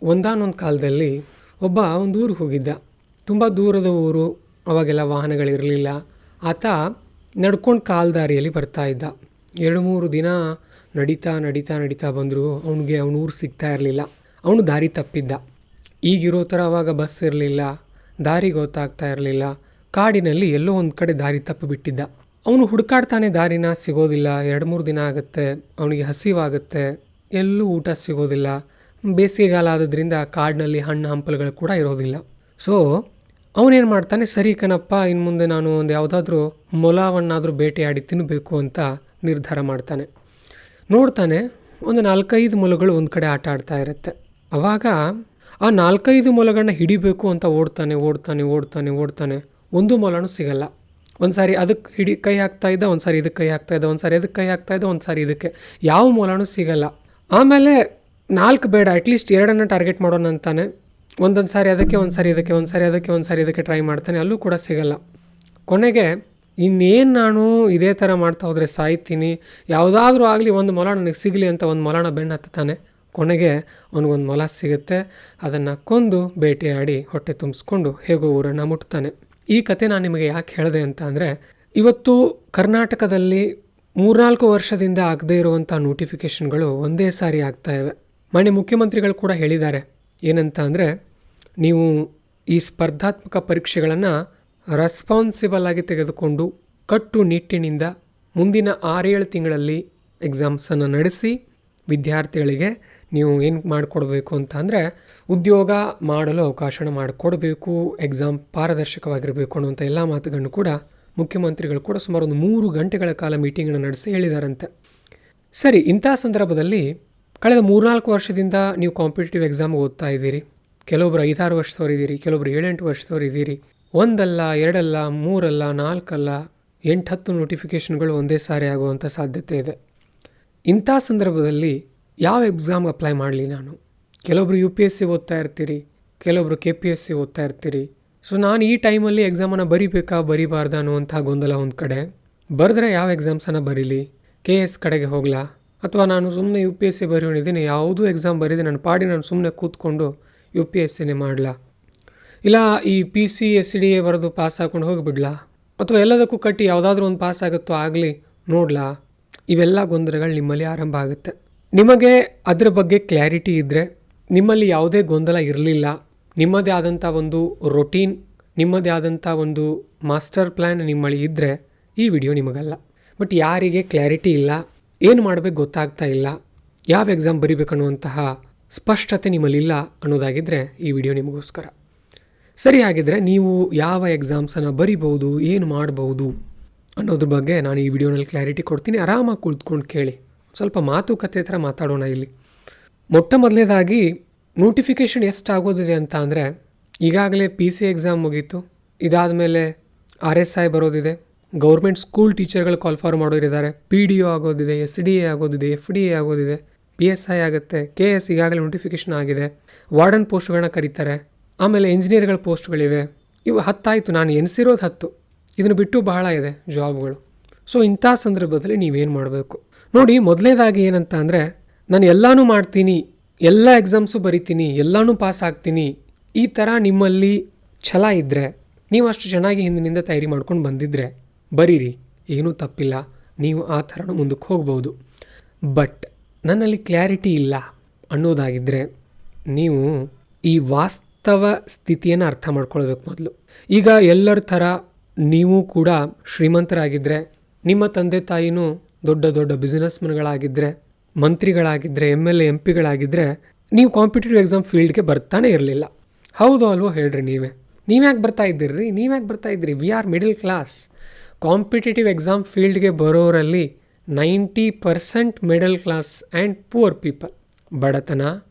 ಒಂದಾನೊಂದು ಕಾಲದಲ್ಲಿ ಒಂದು ಊರಿಗೆ ಹೋಗಿದ್ದ. ತುಂಬ ದೂರದ ಊರು, ಅವಾಗೆಲ್ಲ ವಾಹನಗಳಿರಲಿಲ್ಲ. ಆತ ನಡ್ಕೊಂಡು ಕಾಲ್ದಾರಿಯಲ್ಲಿ ಬರ್ತಾ ಇದ್ದ. 2-3 ದಿನ ನಡೀತಾ ನಡೀತಾ ನಡೀತಾ ಬಂದರೂ ಅವನ ಊರು ಸಿಗ್ತಾ ಇರಲಿಲ್ಲ. ಅವನು ದಾರಿ ತಪ್ಪಿದ್ದ. ಈಗಿರೋ ಥರ ಅವಾಗ ಬಸ್ ಇರಲಿಲ್ಲ, ದಾರಿ ಗೊತ್ತಾಗ್ತಾ ಇರಲಿಲ್ಲ. ಕಾಡಿನಲ್ಲಿ ಎಲ್ಲೋ ಒಂದು ಕಡೆ ದಾರಿ ತಪ್ಪಿಬಿಟ್ಟಿದ್ದ. ಅವನು ಹುಡುಕಾಡ್ತಾನೆ, ದಾರಿನ ಸಿಗೋದಿಲ್ಲ. 2-3 ದಿನ ಆಗುತ್ತೆ. ಅವನಿಗೆ ಹಸಿವಾಗುತ್ತೆ, ಎಲ್ಲೂ ಊಟ ಸಿಗೋದಿಲ್ಲ. ಬೇಸಿಗೆಗಾಲ ಆಗೋದ್ರಿಂದ ಕಾಡಿನಲ್ಲಿ ಹಣ್ಣು ಹಂಪಲುಗಳು ಕೂಡ ಇರೋದಿಲ್ಲ. ಸೊ ಅವನೇನು ಮಾಡ್ತಾನೆ, ಸರಿ ಕಣಪ್ಪ, ಇನ್ನು ಮುಂದೆ ನಾನು ಒಂದು ಯಾವುದಾದ್ರೂ ಮೊಲವನ್ನಾದರೂ ಬೇಟೆಯಾಡಿ ತಿನ್ನಬೇಕು ಅಂತ ನಿರ್ಧಾರ ಮಾಡ್ತಾನೆ. ನೋಡ್ತಾನೆ, ಒಂದು 4-5 ಮೊಲಗಳು ಒಂದು ಕಡೆ ಆಟ ಆಡ್ತಾ ಇರುತ್ತೆ. ಆವಾಗ ಆ 4-5 ಮೊಲಗಳನ್ನ ಹಿಡಿಬೇಕು ಅಂತ ಓಡ್ತಾನೆ ಓಡ್ತಾನೆ ಓಡ್ತಾನೆ ಓಡ್ತಾನೆ. ಒಂದು ಮೊಲನೂ ಸಿಗಲ್ಲ. ಒಂದು ಸಾರಿ ಅದಕ್ಕೆ ಕೈ ಹಾಕ್ತಾ ಇದ್ದ, ಒಂದು ಸಾರಿ ಇದಕ್ಕೆ ಕೈ ಹಾಕ್ತಾ ಇದ್ದ, ಒಂದು ಸಾರಿ ಅದಕ್ಕೆ ಕೈ ಹಾಕ್ತಾ ಇದ್ದ, ಒಂದು ಸಾರಿ ಇದಕ್ಕೆ. ಯಾವ ಮೊಲನೂ ಸಿಗಲ್ಲ. ಆಮೇಲೆ 4 ಬೇಡ, ಅಟ್ಲೀಸ್ಟ್ 2 ಟಾರ್ಗೆಟ್ ಮಾಡೋಣ ಅಂತಾನೆ. ಒಂದೊಂದು ಸಾರಿ ಅದಕ್ಕೆ, ಒಂದು ಸಾರಿ ಇದಕ್ಕೆ, ಒಂದು ಸಾರಿ ಅದಕ್ಕೆ, ಒಂದು ಸಾರಿ ಇದಕ್ಕೆ ಟ್ರೈ ಮಾಡ್ತಾನೆ. ಅಲ್ಲೂ ಕೂಡ ಸಿಗಲ್ಲ. ಕೊನೆಗೆ ಇನ್ನೇನು ನಾನು ಇದೇ ಥರ ಮಾಡ್ತಾ ಹೋದರೆ ಸಾಯ್ತೀನಿ, ಯಾವುದಾದ್ರೂ ಆಗಲಿ ಒಂದು ಮೊಲ ನನಗೆ ಸಿಗಲಿ ಅಂತ ಒಂದು ಮೊಲನ ಬೆನ್ನು ಹತ್ತಾನೆ. ಕೊನೆಗೆ ಅವನಿಗೊಂದು ಮೊಲ ಸಿಗುತ್ತೆ. ಅದನ್ನು ಕೊಂದು ಬೇಟೆಯಾಡಿ ಹೊಟ್ಟೆ ತುಂಬಿಸ್ಕೊಂಡು ಹೇಗೋ ಊರನ್ನು ಮುಟ್ತಾನೆ. ಈ ಕತೆ ನಾನು ನಿಮಗೆ ಯಾಕೆ ಹೇಳಿದೆ ಅಂತ ಅಂದರೆ, ಇವತ್ತು ಕರ್ನಾಟಕದಲ್ಲಿ 3-4 ವರ್ಷದಿಂದ ಆಗದೇ ಇರುವಂಥ ನೋಟಿಫಿಕೇಷನ್ಗಳು ಒಂದೇ ಸಾರಿ ಆಗ್ತಾ ಇವೆ. ಮಾನ್ಯ ಮುಖ್ಯಮಂತ್ರಿಗಳು ಕೂಡ ಹೇಳಿದ್ದಾರೆ. ಏನಂತ ಅಂದರೆ, ನೀವು ಈ ಸ್ಪರ್ಧಾತ್ಮಕ ಪರೀಕ್ಷೆಗಳನ್ನು ರೆಸ್ಪಾನ್ಸಿಬಲ್ ಆಗಿ ತೆಗೆದುಕೊಂಡು ಕಟ್ಟುನಿಟ್ಟಿನಿಂದ ಮುಂದಿನ 6-7 ತಿಂಗಳಲ್ಲಿ ಎಕ್ಸಾಮ್ಸನ್ನು ನಡೆಸಿ ವಿದ್ಯಾರ್ಥಿಗಳಿಗೆ ನೀವು ಏನು ಮಾಡಿಕೊಡ್ಬೇಕು ಅಂತ ಅಂದರೆ, ಉದ್ಯೋಗ ಮಾಡಲು ಅವಕಾಶನ ಮಾಡಿಕೊಡ್ಬೇಕು, ಎಕ್ಸಾಮ್ ಪಾರದರ್ಶಕವಾಗಿರಬೇಕು ಅನ್ನುವಂಥ ಎಲ್ಲ ಮಾತುಗಳನ್ನು ಕೂಡ ಮುಖ್ಯಮಂತ್ರಿಗಳು ಕೂಡ ಸುಮಾರು ಒಂದು 3 ಗಂಟೆಗಳ ಕಾಲ ಮೀಟಿಂಗನ್ನು ನಡೆಸಿ ಹೇಳಿದಾರಂತೆ. ಸರಿ, ಇಂಥ ಸಂದರ್ಭದಲ್ಲಿ ಕಳೆದ 3-4 ವರ್ಷದಿಂದ ನೀವು ಕಾಂಪಿಟೇಟಿವ್ ಎಕ್ಸಾಮ್ ಓದ್ತಾ ಇದ್ದೀರಿ. ಕೆಲವೊಬ್ಬರು 5-6 ವರ್ಷದವ್ರು ಇದ್ದೀರಿ, ಕೆಲವೊಬ್ಬರು 7-8 ವರ್ಷದವ್ರು ಇದ್ದೀರಿ. 1 ಅಲ್ಲ, 2 ಅಲ್ಲ, 3 ಅಲ್ಲ, 4 ಅಲ್ಲ, 8-10 ನೋಟಿಫಿಕೇಷನ್ಗಳು ಒಂದೇ ಸಾರಿ ಆಗುವಂಥ ಸಾಧ್ಯತೆ ಇದೆ. ಇಂಥ ಸಂದರ್ಭದಲ್ಲಿ ಯಾವ ಎಕ್ಸಾಮ್ ಅಪ್ಲೈ ಮಾಡಲಿ ನಾನು? ಕೆಲವೊಬ್ರು UPSC ಓದ್ತಾ ಇರ್ತೀರಿ, ಕೆಲವೊಬ್ರು KPSC ಓದ್ತಾ ಇರ್ತೀರಿ. ಸೊ ನಾನು ಈ ಟೈಮಲ್ಲಿ ಎಕ್ಸಾಮನ್ನು ಬರಿಬೇಕಾ ಬರಿಬಾರ್ದ ಅನ್ನುವಂಥ ಗೊಂದಲ ಒಂದು ಕಡೆ. ಬರೆದ್ರೆ ಯಾವ ಎಕ್ಸಾಮ್ಸನ್ನು ಬರೀಲಿ? KS ಕಡೆಗೆ ಹೋಗಲಾ, ಅಥವಾ ನಾನು ಸುಮ್ಮನೆ UPSC ಬರೆಯೋಣಿದ್ದೀನಿ, ಯಾವುದೂ ಎಕ್ಸಾಮ್ ಬರೀದೆ ನನ್ನ ಪಾಡಿ ನಾನು ಸುಮ್ಮನೆ ಕೂತ್ಕೊಂಡು UPSCನೇ ಮಾಡಲಾ? ಇಲ್ಲ ಈ PC SDA ಬರೆದು ಪಾಸ್ ಹಾಕೊಂಡು ಹೋಗಿಬಿಡ್ಲಾ? ಅಥವಾ ಎಲ್ಲದಕ್ಕೂ ಕಟ್ಟಿ ಯಾವುದಾದ್ರೂ ಒಂದು ಪಾಸ್ ಆಗುತ್ತೋ ಆಗಲಿ ನೋಡಲಾ? ಇವೆಲ್ಲ ಗೊಂದಲಗಳು ನಿಮ್ಮಲ್ಲಿ ಆರಂಭ ಆಗುತ್ತೆ. ನಿಮಗೆ ಅದರ ಬಗ್ಗೆ ಕ್ಲಾರಿಟಿ ಇದ್ದರೆ, ನಿಮ್ಮಲ್ಲಿ ಯಾವುದೇ ಗೊಂದಲ ಇರಲಿಲ್ಲ, ನಿಮ್ಮದೇ ಆದಂಥ ಒಂದು ರೊಟೀನ್, ನಿಮ್ಮದೇ ಆದಂಥ ಒಂದು ಮಾಸ್ಟರ್ ಪ್ಲ್ಯಾನ್ ನಿಮ್ಮಲ್ಲಿ ಇದ್ದರೆ ಈ ವಿಡಿಯೋ ನಿಮಗಲ್ಲ. ಬಟ್ ಯಾರಿಗೆ ಕ್ಲಾರಿಟಿ ಇಲ್ಲ, ಏನು ಮಾಡಬೇಕು ಗೊತ್ತಾಗ್ತಾ ಇಲ್ಲ, ಯಾವ ಎಕ್ಸಾಮ್ ಬರಿಬೇಕನ್ನುವಂತಹ ಸ್ಪಷ್ಟತೆ ನಿಮ್ಮಲ್ಲಿಲ್ಲ ಅನ್ನೋದಾಗಿದ್ದರೆ ಈ ವಿಡಿಯೋ ನಿಮಗೋಸ್ಕರ. ಸರಿ, ಹಾಗಿದ್ದರೆ ನೀವು ಯಾವ ಎಕ್ಸಾಮ್ಸನ್ನು ಬರಿಬಹುದು, ಏನು ಮಾಡಬಹುದು ಅನ್ನೋದ್ರ ಬಗ್ಗೆ ನಾನು ಈ ವಿಡಿಯೋನಲ್ಲಿ ಕ್ಲಾರಿಟಿ ಕೊಡ್ತೀನಿ. ಆರಾಮಾಗಿ ಕುಳಿತುಕೊಂಡು ಕೇಳಿ. ಸ್ವಲ್ಪ ಮಾತುಕತೆ ಥರ ಮಾತಾಡೋಣ ಇಲ್ಲಿ. ಮೊಟ್ಟ ಮೊದಲನೇದಾಗಿ ನೋಟಿಫಿಕೇಷನ್ ಎಷ್ಟಾಗೋದಿದೆ ಅಂತ ಅಂದರೆ, ಈಗಾಗಲೇ PC ಎಕ್ಸಾಮ್ ಮುಗೀತು, ಇದಾದ ಮೇಲೆ RSI ಬರೋದಿದೆ, government school ಟೀಚರ್ಗಳು call for ಮಾಡೋರಿದ್ದಾರೆ, PDO ಆಗೋದಿದೆ, SDA ಆಗೋದಿದೆ, FDA ಆಗೋದಿದೆ, PSI ಆಗುತ್ತೆ, KS ಈಗಾಗಲೇ ನೋಟಿಫಿಕೇಷನ್ ಆಗಿದೆ, ವಾರ್ಡನ್ ಪೋಸ್ಟ್ಗಳನ್ನ ಕರೀತಾರೆ, ಆಮೇಲೆ ಇಂಜಿನಿಯರ್ಗಳ ಪೋಸ್ಟ್ಗಳಿವೆ. ಇವು 10 ಆಯಿತು, ನಾನು ಎನಿಸಿರೋದು 10. ಇದನ್ನು ಬಿಟ್ಟು ಬಹಳ ಇದೆ ಜಾಬ್ಗಳು. ಸೊ ಇಂಥ ಸಂದರ್ಭದಲ್ಲಿ ನೀವೇನು ಮಾಡಬೇಕು ನೋಡಿ. ಮೊದಲನೇದಾಗಿ ಏನಂತ ಅಂದರೆ, ನಾನು ಎಲ್ಲನೂ ಮಾಡ್ತೀನಿ, ಎಲ್ಲ ಎಕ್ಸಾಮ್ಸು ಬರಿತೀನಿ, ಎಲ್ಲನೂ ಪಾಸ್ ಆಗ್ತೀನಿ, ಈ ಥರ ನಿಮ್ಮಲ್ಲಿ ಛಲ ಇದ್ದರೆ, ನೀವು ಅಷ್ಟು ಚೆನ್ನಾಗಿ ಹಿಂದಿನಿಂದ ತಯಾರಿ ಮಾಡ್ಕೊಂಡು ಬಂದಿದ್ದರೆ ಬರೀರಿ, ಏನೂ ತಪ್ಪಿಲ್ಲ, ನೀವು ಆ ಥರನೂ ಮುಂದಕ್ಕೆ ಹೋಗ್ಬೋದು. ಬಟ್ ನನ್ನಲ್ಲಿ ಕ್ಲಾರಿಟಿ ಇಲ್ಲ ಅನ್ನೋದಾಗಿದ್ದರೆ, ನೀವು ಈ ವಾಸ್ತವ ಸ್ಥಿತಿಯನ್ನು ಅರ್ಥ ಮಾಡ್ಕೊಳ್ಬೇಕು ಮೊದಲು. ಈಗ ಎಲ್ಲರ ಥರ ನೀವು ಕೂಡ ಶ್ರೀಮಂತರಾಗಿದ್ದರೆ, ನಿಮ್ಮ ತಂದೆ ತಾಯಿನೂ ದೊಡ್ಡ ದೊಡ್ಡ ಬಿಸ್ನೆಸ್ಮನ್ಗಳಾಗಿದ್ದರೆ, ಮಂತ್ರಿಗಳಾಗಿದ್ದರೆ, MLA MP ನೀವು ಕಾಂಪಿಟೇಟಿವ್ ಎಕ್ಸಾಮ್ ಫೀಲ್ಡ್ಗೆ ಬರ್ತಾನೆ ಇರಲಿಲ್ಲ. ಹೌದು ಅಲ್ವೋ ಹೇಳ್ರಿ? ನೀವ್ಯಾಕೆ ಬರ್ತಾ ಇದ್ದೀರಿ? We are middle class. Competitive exam ಫೀಲ್ಡ್ಗೆ ಬರೋರಲ್ಲಿ 90% middle class and poor people, ಬಡತನ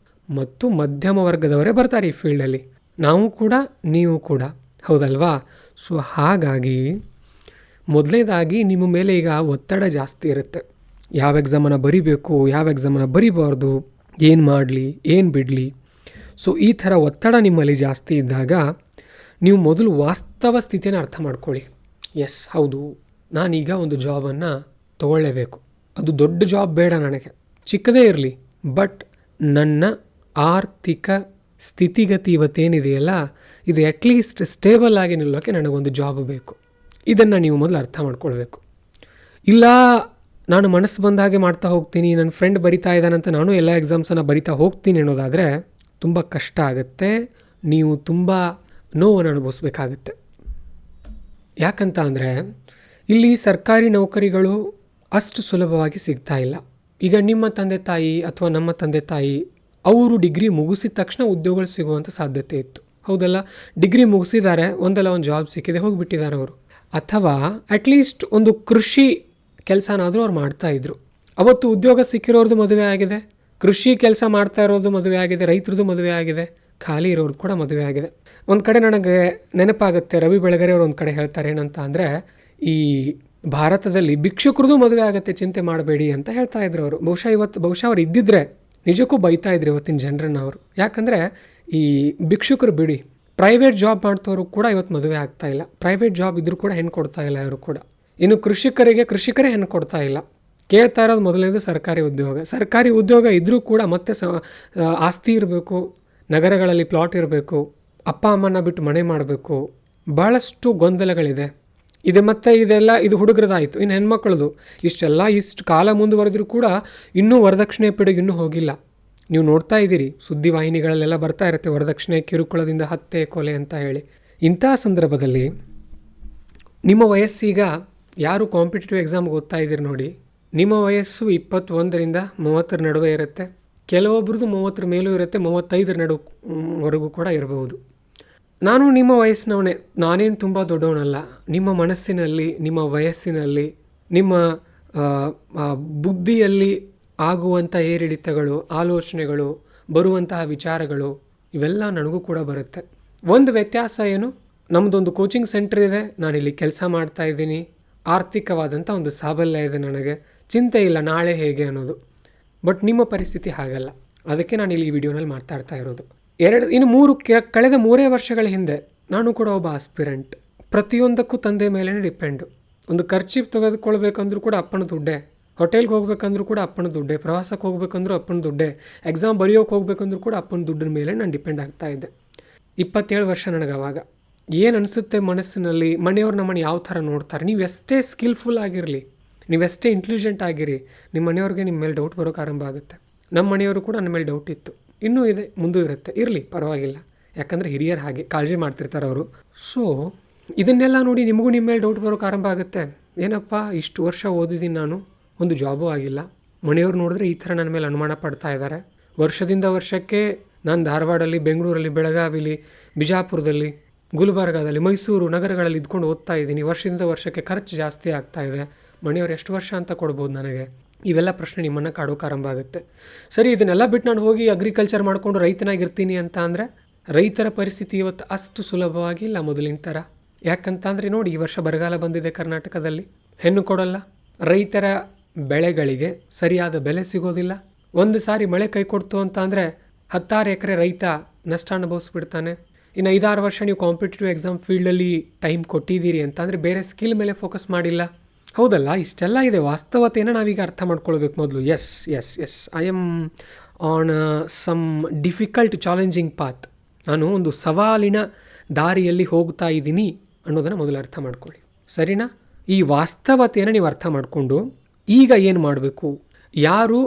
ಮತ್ತು ಮಧ್ಯಮ ವರ್ಗದವರೇ ಬರ್ತಾರೆ ಈ ಫೀಲ್ಡಲ್ಲಿ. ನಾವು ಕೂಡ, ನೀವು ಕೂಡ, ಹೌದಲ್ವಾ? ಸೊ ಹಾಗಾಗಿ ಮೊದಲನೇದಾಗಿ ನಿಮ್ಮ ಮೇಲೆ ಈಗ ಒತ್ತಡ ಜಾಸ್ತಿ ಇರುತ್ತೆ. ಯಾವ ಎಕ್ಸಾಮನ್ನು ಬರಿಬೇಕು, ಯಾವ ಎಕ್ಸಾಮನ್ನು ಬರಿಬಾರ್ದು, ಏನು ಮಾಡಲಿ, ಏನು ಬಿಡಲಿ. ಸೊ ಈ ಥರ ಒತ್ತಡ ನಿಮ್ಮಲ್ಲಿ ಜಾಸ್ತಿ ಇದ್ದಾಗ ನೀವು ಮೊದಲು ವಾಸ್ತವ ಸ್ಥಿತಿಯನ್ನು ಅರ್ಥ ಮಾಡ್ಕೊಳ್ಳಿ. ಎಸ್, ಹೌದು, ನಾನೀಗ ಒಂದು ಜಾಬನ್ನು ತೊಗೊಳ್ಳೇಬೇಕು. ಅದು ದೊಡ್ಡ ಜಾಬ್ ಬೇಡ ನನಗೆ, ಚಿಕ್ಕದೇ ಇರಲಿ, ಬಟ್ ನನ್ನ ಆರ್ಥಿಕ ಸ್ಥಿತಿಗತಿ ಇವತ್ತೇನಿದೆಯಲ್ಲ, ಇದು ಅಟ್ಲೀಸ್ಟ್ ಸ್ಟೇಬಲ್ ಆಗಿ ನಿಲ್ಲೋಕ್ಕೆ ನನಗೊಂದು ಜಾಬ್ ಬೇಕು. ಇದನ್ನು ನೀವು ಮೊದಲು ಅರ್ಥ ಮಾಡ್ಕೊಳ್ಬೇಕು. ಇಲ್ಲ ನಾನು ಮನಸ್ಸು ಬಂದ ಹಾಗೆ ಮಾಡ್ತಾ ಹೋಗ್ತೀನಿ, ನನ್ನ ಫ್ರೆಂಡ್ ಬರಿತಾ ಇದ್ದಾನಂತ ನಾನು ಎಲ್ಲ ಎಕ್ಸಾಮ್ಸನ್ನು ಬರಿತಾ ಹೋಗ್ತೀನಿ ಅನ್ನೋದಾದರೆ ತುಂಬ ಕಷ್ಟ ಆಗುತ್ತೆ. ನೀವು ತುಂಬ ನೋವನ್ನು ಅನುಭವಿಸ್ಬೇಕಾಗತ್ತೆ. ಯಾಕಂತ ಅಂದರೆ ಇಲ್ಲಿ ಸರ್ಕಾರಿ ನೌಕರಿಗಳು ಅಷ್ಟು ಸುಲಭವಾಗಿ ಸಿಗ್ತಾ ಇಲ್ಲ. ಈಗ ನಿಮ್ಮ ತಂದೆ ತಾಯಿ ಅಥವಾ ನಮ್ಮ ತಂದೆ ತಾಯಿ ಅವರು ಡಿಗ್ರಿ ಮುಗಿಸಿದ ತಕ್ಷಣ ಉದ್ಯೋಗಗಳು ಸಿಗುವಂಥ ಸಾಧ್ಯತೆ ಇತ್ತು, ಹೌದಲ್ಲ? ಡಿಗ್ರಿ ಮುಗಿಸಿದ್ದಾರೆ, ಒಂದಲ್ಲ ಒಂದು ಜಾಬ್ ಸಿಕ್ಕಿದೆ, ಹೋಗಿಬಿಟ್ಟಿದ್ದಾರೆ ಅವರು. ಅಥವಾ ಅಟ್ಲೀಸ್ಟ್ ಒಂದು ಕೃಷಿ ಕೆಲಸನಾದರೂ ಅವ್ರು ಮಾಡ್ತಾಯಿದ್ರು. ಅವತ್ತು ಉದ್ಯೋಗ ಸಿಕ್ಕಿರೋರ್ದು ಮದುವೆ ಆಗಿದೆ, ಕೃಷಿ ಕೆಲಸ ಮಾಡ್ತಾ ಇರೋದು ಮದುವೆ ಆಗಿದೆ, ರೈತರದ್ದು ಮದುವೆ ಆಗಿದೆ, ಖಾಲಿ ಇರೋರ್ದು ಕೂಡ ಮದುವೆ ಆಗಿದೆ. ಒಂದು ಕಡೆ ನನಗೆ ನೆನಪಾಗುತ್ತೆ, ರವಿ ಬೆಳಗೆರೆ ಅವರು ಒಂದು ಕಡೆ ಹೇಳ್ತಾರೆ ಏನಂತ ಅಂದರೆ, ಈ ಭಾರತದಲ್ಲಿ ಭಿಕ್ಷುಕರದು ಮದುವೆ ಆಗುತ್ತೆ, ಚಿಂತೆ ಮಾಡಬೇಡಿ ಅಂತ ಹೇಳ್ತಾ ಇದ್ರು ಅವರು. ಬಹುಶಃ ಅವ್ರು ಇದ್ದಿದ್ರೆ ನಿಜಕ್ಕೂ ಬೈತಾ ಇದ್ರು ಇವತ್ತಿನ ಜನರನ್ನು ಅವರು. ಯಾಕಂದರೆ ಈ ಭಿಕ್ಷುಕರು ಬಿಡಿ, ಪ್ರೈವೇಟ್ ಜಾಬ್ ಮಾಡ್ತವರು ಕೂಡ ಇವತ್ತು ಮದುವೆ ಆಗ್ತಾ ಇಲ್ಲ. ಪ್ರೈವೇಟ್ ಜಾಬ್ ಇದ್ರೂ ಕೂಡ ಹೆಣ್ಣು ಕೊಡ್ತಾ ಇಲ್ಲ ಇವರು ಕೂಡ. ಇನ್ನು ಕೃಷಿಕರೇ ಹೆಣ್ಣು ಕೊಡ್ತಾ ಇಲ್ಲ. ಕೇಳ್ತಾ ಇರೋದು ಮೊದಲನೇದು ಸರ್ಕಾರಿ ಉದ್ಯೋಗ ಇದ್ದರೂ ಕೂಡ ಮತ್ತೆ ಆಸ್ತಿ ಇರಬೇಕು, ನಗರಗಳಲ್ಲಿ ಪ್ಲಾಟ್ ಇರಬೇಕು, ಅಪ್ಪ ಅಮ್ಮನ ಬಿಟ್ಟು ಮನೆ ಮಾಡಬೇಕು, ಭಾಳಷ್ಟು ಗೊಂದಲಗಳಿದೆ. ಇದು ಹುಡುಗರದಾಯಿತು. ಇನ್ನು ಹೆಣ್ಮಕ್ಳದು ಇಷ್ಟು ಕಾಲ ಮುಂದುವರೆದ್ರೂ ಕೂಡ ಇನ್ನೂ ವರದಕ್ಷಿಣೆ ಪಿಡುಗು ಇನ್ನೂ ಹೋಗಿಲ್ಲ. ನೀವು ನೋಡ್ತಾ ಇದ್ದೀರಿ, ಸುದ್ದಿವಾಹಿನಿಗಳಲ್ಲೆಲ್ಲ ಬರ್ತಾ ಇರುತ್ತೆ, ವರದಕ್ಷಿಣೆ ಕಿರುಕುಳದಿಂದ ಹತ್ಯೆ ಕೊಲೆ ಅಂತ ಹೇಳಿ. ಇಂಥ ಸಂದರ್ಭದಲ್ಲಿ ನಿಮ್ಮ ವಯಸ್ಸೀಗ ಯಾರು ಕಾಂಪಿಟೇಟಿವ್ ಎಕ್ಸಾಮ್ಗೆ ಓದ್ತಾ ಇದ್ದೀರಿ ನೋಡಿ, ನಿಮ್ಮ ವಯಸ್ಸು 21ರಿಂದ 30 ನಡುವೆ ಇರುತ್ತೆ. ಕೆಲವೊಬ್ರದ್ದು 30 ಮೇಲೂ ಇರುತ್ತೆ, 35 ವರೆಗೂ ಕೂಡ ಇರಬಹುದು. ನಾನು ನಿಮ್ಮ ವಯಸ್ಸಿನವನೇ, ನಾನೇನು ತುಂಬ ದೊಡ್ಡವನಲ್ಲ. ನಿಮ್ಮ ಮನಸ್ಸಿನಲ್ಲಿ, ನಿಮ್ಮ ವಯಸ್ಸಿನಲ್ಲಿ, ನಿಮ್ಮ ಬುದ್ಧಿಯಲ್ಲಿ ಆಗುವಂಥ ಏರಿಳಿತಗಳು, ಆಲೋಚನೆಗಳು, ಬರುವಂತಹ ವಿಚಾರಗಳು ಇವೆಲ್ಲ ನನಗೂ ಕೂಡ ಬರುತ್ತೆ. ಒಂದು ವ್ಯತ್ಯಾಸ ಏನು, ನಮ್ಮದೊಂದು ಕೋಚಿಂಗ್ ಸೆಂಟರ್ ಇದೆ, ನಾನಿಲ್ಲಿ ಕೆಲಸ ಮಾಡ್ತಾ ಇದ್ದೀನಿ, ಆರ್ಥಿಕವಾದಂಥ ಒಂದು ಸಾಬಲ್ಯ ಇದೆ, ನನಗೆ ಚಿಂತೆ ಇಲ್ಲ ನಾಳೆ ಹೇಗೆ ಅನ್ನೋದು. ಬಟ್ ನಿಮ್ಮ ಪರಿಸ್ಥಿತಿ ಹಾಗಲ್ಲ. ಅದಕ್ಕೆ ನಾನು ಇಲ್ಲಿ ಈ ವಿಡಿಯೋನಲ್ಲಿ ಮಾತಾಡ್ತಾ ಇರೋದು. ಕಳೆದ 3 ವರ್ಷಗಳ ಹಿಂದೆ ನಾನು ಕೂಡ ಒಬ್ಬ ಆಸ್ಪಿರೆಂಟ್. ಪ್ರತಿಯೊಂದಕ್ಕೂ ತಂದೆ ಮೇಲೇ ಡಿಪೆಂಡು. ಒಂದು ಖರ್ಚಿಗೆ ತೆಗೆದುಕೊಳ್ಬೇಕಂದ್ರೂ ಕೂಡ ಅಪ್ಪನ ದುಡ್ಡೇ, ಹೋಟೆಲ್ಗೆ ಹೋಗ್ಬೇಕಂದ್ರೂ ಕೂಡ ಅಪ್ಪನ ದುಡ್ಡೇ, ಪ್ರವಾಸಕ್ಕೆ ಹೋಗ್ಬೇಕಂದ್ರೂ ಅಪ್ಪನ ದುಡ್ಡೇ, ಎಕ್ಸಾಮ್ ಬರೆಯೋಕೆ ಹೋಗ್ಬೇಕಂದ್ರೂ ಕೂಡ ಅಪ್ಪನ ದುಡ್ಡಿನ ಮೇಲೆ ನಾನು ಡಿಪೆಂಡ್ ಆಗ್ತಾ ಇದ್ದೆ. 27 ವರ್ಷ ನನಗೆ ಅವಾಗ. ಏನು ಅನಿಸುತ್ತೆ ಮನಸ್ಸಿನಲ್ಲಿ, ಮನೆಯವ್ರು ನಮ್ಮನ್ನು ಯಾವ ಥರ ನೋಡ್ತಾರೆ, ನೀವು ಎಷ್ಟೇ ಸ್ಕಿಲ್ಫುಲ್ ಆಗಿರಲಿ, ನೀವೆಷ್ಟೇ ಇಂಟೆಲಿಜೆಂಟ್ ಆಗಿರಿ, ನಿಮ್ಮ ಮನೆಯವ್ರಿಗೆ ನಿಮ್ಮ ಮೇಲೆ ಡೌಟ್ ಬರೋಕೆ ಆರಂಭ ಆಗುತ್ತೆ. ನಮ್ಮ ಮನೆಯವರು ಕೂಡ ನನ್ನ ಮೇಲೆ ಡೌಟ್ ಇತ್ತು, ಇನ್ನೂ ಇದೆ, ಮುಂದೂ ಇರುತ್ತೆ, ಇರಲಿ ಪರವಾಗಿಲ್ಲ, ಯಾಕಂದರೆ ಹಿರಿಯರು ಹಾಗೆ ಕಾಳಜಿ ಮಾಡ್ತಿರ್ತಾರೆ ಅವರು. ಸೊ ಇದನ್ನೆಲ್ಲ ನೋಡಿ ನಿಮಗೂ ನಿಮ್ಮ ಮೇಲೆ ಡೌಟ್ ಬರೋಕೆ ಆರಂಭ ಆಗುತ್ತೆ. ಏನಪ್ಪ ಇಷ್ಟು ವರ್ಷ ಓದಿದ್ದೀನಿ ನಾನು, ಒಂದು ಜಾಬೂ ಆಗಿಲ್ಲ, ಮನೆಯವ್ರು ನೋಡಿದ್ರೆ ಈ ಥರ ನನ್ನ ಮೇಲೆ ಅನುಮಾನ ಪಡ್ತಾ ಇದ್ದಾರೆ. ವರ್ಷದಿಂದ ವರ್ಷಕ್ಕೆ ನಾನು ಧಾರವಾಡಲ್ಲಿ, ಬೆಂಗಳೂರಲ್ಲಿ, ಬೆಳಗಾವಿಲಿ, ಬಿಜಾಪುರದಲ್ಲಿ, ಗುಲ್ಬರ್ಗಾದಲ್ಲಿ, ಮೈಸೂರು ನಗರಗಳಲ್ಲಿ ಇದ್ಕೊಂಡು ಓದ್ತಾ ಇದ್ದೀನಿ. ವರ್ಷದಿಂದ ವರ್ಷಕ್ಕೆ ಖರ್ಚು ಜಾಸ್ತಿ ಆಗ್ತಾ ಇದೆ, ಮನೆಯವ್ರು ಎಷ್ಟು ವರ್ಷ ಅಂತ ಕೊಡ್ಬೋದು ನನಗೆ? ಇವೆಲ್ಲ ಪ್ರಶ್ನೆ ನಿಮ್ಮನ್ನು ಕಾಡೋಕೆ ಆರಂಭ ಆಗುತ್ತೆ. ಸರಿ, ಇದನ್ನೆಲ್ಲ ಬಿಟ್ಟು ನಾನು ಹೋಗಿ ಅಗ್ರಿಕಲ್ಚರ್ ಮಾಡಿಕೊಂಡು ರೈತನಾಗಿರ್ತೀನಿ ಅಂತ ಅಂದರೆ ರೈತರ ಪರಿಸ್ಥಿತಿ ಇವತ್ತು ಅಷ್ಟು ಸುಲಭವಾಗಿಲ್ಲ ಮೊದಲಿನ ಥರ. ಯಾಕಂತ ಅಂದರೆ ನೋಡಿ, ಈ ವರ್ಷ ಬರಗಾಲ ಬಂದಿದೆ ಕರ್ನಾಟಕದಲ್ಲಿ, ಹೆಣ್ಣು ಕೊಡಲ್ಲ, ರೈತರ ಬೆಳೆಗಳಿಗೆ ಸರಿಯಾದ ಬೆಲೆ ಸಿಗೋದಿಲ್ಲ. ಒಂದು ಸಾರಿ ಮಳೆ ಕೈ ಕೊಡ್ತು ಅಂತ ಅಂದರೆ 10 ಎಕರೆ ರೈತ ನಷ್ಟ ಅನುಭವಿಸ್ಬಿಡ್ತಾನೆ. ಇನ್ನು 5-6 ವರ್ಷ ನೀವು ಕಾಂಪಿಟೇಟಿವ್ ಎಕ್ಸಾಮ್ ಫೀಲ್ಡಲ್ಲಿ ಟೈಮ್ ಕೊಟ್ಟಿದ್ದೀರಿ ಅಂತ ಅಂದರೆ ಬೇರೆ ಸ್ಕಿಲ್ ಮೇಲೆ ಫೋಕಸ್ ಮಾಡಿಲ್ಲ, ಹೌದಲ್ಲ? ಇಷ್ಟೆಲ್ಲ ಇದೆ. ವಾಸ್ತವತೆಯನ್ನು ನಾವೀಗ ಅರ್ಥ ಮಾಡ್ಕೊಳ್ಬೇಕು ಮೊದಲು. Yes I am on some difficult challenging path. ನಾನು ಒಂದು ಸವಾಲಿನ ದಾರಿಯಲ್ಲಿ ಹೋಗ್ತಾ ಇದ್ದೀನಿ ಅನ್ನೋದನ್ನು ಮೊದಲು ಅರ್ಥ ಮಾಡ್ಕೊಳ್ಳಿ, ಸರಿನಾ? ಈ ವಾಸ್ತವತೆಯನ್ನು ನೀವು ಅರ್ಥ ಮಾಡಿಕೊಂಡು ಈಗ ಏನು ಮಾಡಬೇಕು? ಯಾರು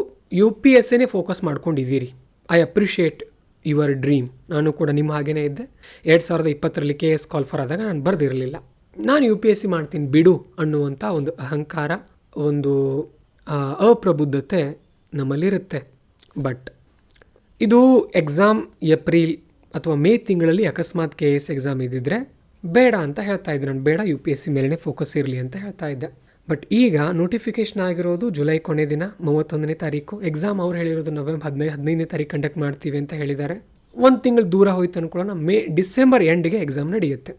UPSCನೇ ಫೋಕಸ್ ಮಾಡ್ಕೊಂಡಿದ್ದೀರಿ, ಐ ಅಪ್ರಿಷಿಯೇಟ್ ಯುವರ್ ಡ್ರೀಮ್. ನಾನು ಕೂಡ ನಿಮ್ಮ ಹಾಗೇ ಇದ್ದೆ. 2020ರಲ್ಲಿ KS ಕಾಲ್ಫರ್ ಆದಾಗ ನಾನು ಬರೆದಿರಲಿಲ್ಲ, ನಾನು UPSC ಮಾಡ್ತೀನಿ ಬಿಡು ಅನ್ನುವಂಥ ಒಂದು ಅಹಂಕಾರ, ಒಂದು ಅಪ್ರಬುದ್ಧತೆ ನಮ್ಮಲ್ಲಿರುತ್ತೆ. ಬಟ್ ಇದು ಎಕ್ಸಾಮ್ ಏಪ್ರಿಲ್ ಅಥವಾ ಮೇ ತಿಂಗಳಲ್ಲಿ ಅಕಸ್ಮಾತ್ KS ಎಕ್ಸಾಮ್ ಇದ್ದಿದ್ರೆ ಬೇಡ ಅಂತ ಹೇಳ್ತಾ ಇದ್ದೆ ನಾನು, ಬೇಡ UPSC ಮೇಲೇ ಫೋಕಸ್ ಇರಲಿ ಅಂತ ಹೇಳ್ತಾ ಇದ್ದೆ. ಬಟ್ ಈಗ ನೋಟಿಫಿಕೇಶನ್ ಆಗಿರೋದು ಜುಲೈ ಕೊನೆ ದಿನ 31ನೇ ತಾರೀಕು. ಎಕ್ಸಾಮ್ ಅವ್ರು ಹೇಳಿರೋದು ನವೆಂಬರ್ 15ನೇ ತಾರೀಕು ಕಂಡಕ್ಟ್ ಮಾಡ್ತೀವಿ ಅಂತ ಹೇಳಿದ್ದಾರೆ. 1 ತಿಂಗಳು ದೂರ ಹೋಯ್ತು ಅಂದ್ಕೊಳ್ಳೋಣ, ಡಿಸೆಂಬರ್ ಎಂಡ್ಗೆ ಎಕ್ಸಾಮ್ ನಡೆಯುತ್ತೆ.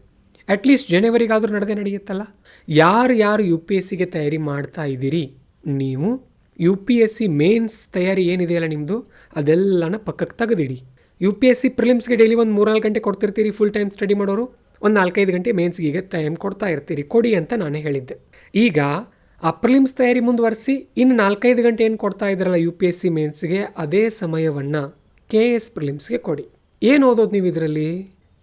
ಅಟ್ಲೀಸ್ಟ್ ಜನವರಿಗಾದರೂ ನಡೆಯುತ್ತಲ್ಲ. ಯಾರು UPSCಗೆ ತಯಾರಿ ಮಾಡ್ತಾ ಇದ್ದೀರಿ, ನೀವು UPSC ಮೇನ್ಸ್ ತಯಾರಿ ಏನಿದೆಯಲ್ಲ ನಿಮ್ಮದು, ಅದೆಲ್ಲನ ಪಕ್ಕಕ್ಕೆ ತೆಗೆದಿಡಿ. UPSC ಪ್ರಿಲಿಮ್ಸ್ಗೆ ಡೈಲಿ ಒಂದು 3-4 ಗಂಟೆ ಕೊಡ್ತಿರ್ತೀರಿ, ಫುಲ್ ಟೈಮ್ ಸ್ಟಡಿ ಮಾಡೋರು ಒಂದು 4-5 ಗಂಟೆ ಮೇನ್ಸ್ಗೆ ಟೈಮ್ ಕೊಡ್ತಾ ಇರ್ತೀರಿ, ಕೊಡಿ ಅಂತ ನಾನೇ ಹೇಳಿದ್ದೆ. ಈಗ ಆ ಪ್ರಿಲಿಮ್ಸ್ ತಯಾರಿ ಮುಂದುವರಿಸಿ ಇನ್ನು 4-5 ಗಂಟೆ ಏನು ಕೊಡ್ತಾ ಇದ್ದಾರಲ್ಲ UPSC ಮೇನ್ಸ್ಗೆ, ಅದೇ ಸಮಯವನ್ನು KS ಪ್ರಿಲಿಮ್ಸ್ಗೆ ಕೊಡಿ. ಏನು ಓದೋದು ನೀವು ಇದರಲ್ಲಿ?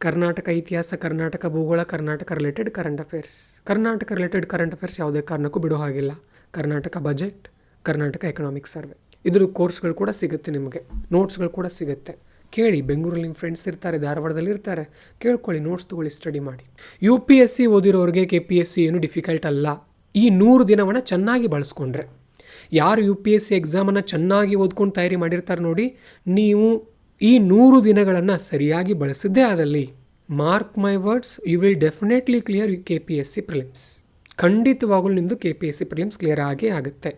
ಕರ್ನಾಟಕ ಇತಿಹಾಸ, ಕರ್ನಾಟಕ ಭೂಗೋಳ, Karnataka related current affairs. Karnataka related current affairs ಯಾವುದೇ ಕಾರಣಕ್ಕೂ ಬಿಡೋ ಹಾಗಿಲ್ಲ. Karnataka budget, Karnataka economic survey, ಇದ್ರ ಕೋರ್ಸ್ಗಳು ಕೂಡ ಸಿಗುತ್ತೆ ನಿಮಗೆ, ನೋಟ್ಸ್ಗಳು ಕೂಡ ಸಿಗುತ್ತೆ. ಕೇಳಿ, ಬೆಂಗಳೂರಲ್ಲಿ ನಿಮ್ಮ ಫ್ರೆಂಡ್ಸ್ ಇರ್ತಾರೆ, ಧಾರವಾಡದಲ್ಲಿ ಇರ್ತಾರೆ, ಕೇಳ್ಕೊಳ್ಳಿ, ನೋಟ್ಸ್ ತೊಗೊಳ್ಳಿ, ಸ್ಟಡಿ ಮಾಡಿ. UPSC ಓದಿರೋರಿಗೆ KPSC ಏನು ಡಿಫಿಕಲ್ಟ್ ಅಲ್ಲ. ಈ 100 ದಿನವನ್ನು ಚೆನ್ನಾಗಿ ಬಳಸ್ಕೊಂಡ್ರೆ, ಯಾರು UPSC ಎಕ್ಸಾಮನ್ನು ಚೆನ್ನಾಗಿ ಓದ್ಕೊಂಡು ತಯಾರಿ ಮಾಡಿರ್ತಾರೆ ನೋಡಿ, ನೀವು ಈ 100 ದಿನಗಳನ್ನು ಸರಿಯಾಗಿ ಬಳಸಿದ್ದೇ ಆದಲ್ಲಿ, mark my words, you will definitely clear KPSC prelims. ಖಂಡಿತವಾಗಲೂ ನಿಮ್ಮದು KPSC ಪ್ರಿಲಿಮ್ಸ್ ಕ್ಲಿಯರ್ ಆಗೇ ಆಗುತ್ತೆ.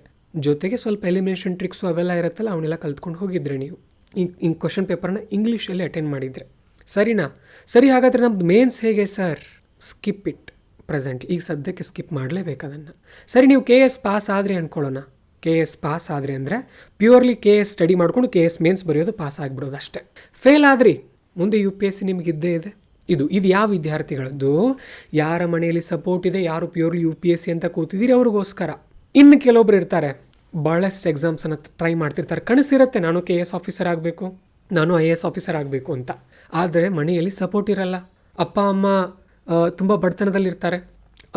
ಜೊತೆಗೆ ಸ್ವಲ್ಪ ಎಲಿಮಿನೇಷನ್ ಟ್ರಿಕ್ಸು ಅವೆಲ್ಲ ಇರುತ್ತಲ್ಲ, ಅವನ್ನೆಲ್ಲ ಕಲ್ತ್ಕೊಂಡು ಹೋಗಿದ್ರೆ ನೀವು ಹಿಂಗೆ ಕ್ವಶನ್ ಪೇಪರ್ನ ಇಂಗ್ಲೀಷಲ್ಲಿ ಅಟೆಂಡ್ ಮಾಡಿದರೆ ಸರಿನಾ? ಸರಿ, ಹಾಗಾದರೆ ನಮ್ಮದು ಮೇನ್ಸ್ ಹೇಗೆ ಸರ್? Skip it present. ಈಗ ಸದ್ಯಕ್ಕೆ ಸ್ಕಿಪ್ ಮಾಡಲೇಬೇಕು ಅದನ್ನು. ಸರಿ, ನೀವು KS ಪಾಸ್ ಆದರೆ ಅಂದ್ಕೊಳ್ಳೋಣ. KS ಪಾಸ್ ಆದರೆ ಅಂದರೆ ಪ್ಯೂರ್ಲಿ KS ಸ್ಟಡಿ ಮಾಡ್ಕೊಂಡು KS ಮೇನ್ಸ್ ಬರೆಯೋದು, ಪಾಸ್ ಆಗಿಬಿಡೋದು ಅಷ್ಟೇ. ಫೇಲ್ ಆದ್ರಿ, ಮುಂದೆ UPSC ನಿಮಗಿದ್ದೇ ಇದೆ. ಇದು ಯಾವ ವಿದ್ಯಾರ್ಥಿಗಳದ್ದು? ಯಾರ ಮನೆಯಲ್ಲಿ ಸಪೋರ್ಟ್ ಇದೆ, ಯಾರು ಪ್ಯೂರ್ಲಿ UPSC ಅಂತ ಕೂತಿದ್ದೀರಿ ಅವ್ರಿಗೋಸ್ಕರ. ಇನ್ನು ಕೆಲವೊಬ್ರು ಇರ್ತಾರೆ, ಭಾಳಷ್ಟು ಎಕ್ಸಾಮ್ಸನ್ನು ಟ್ರೈ ಮಾಡ್ತಿರ್ತಾರೆ, ಕನಸಿರುತ್ತೆ ನಾನು KS ಆಫೀಸರ್ ಆಗಬೇಕು, ನಾನು IAS ಆಫೀಸರ್ ಆಗಬೇಕು ಅಂತ. ಆದರೆ ಮನೆಯಲ್ಲಿ ಸಪೋರ್ಟ್ ಇರಲ್ಲ. ಅಪ್ಪ ಅಮ್ಮ ತುಂಬ ಬಡತನದಲ್ಲಿರ್ತಾರೆ,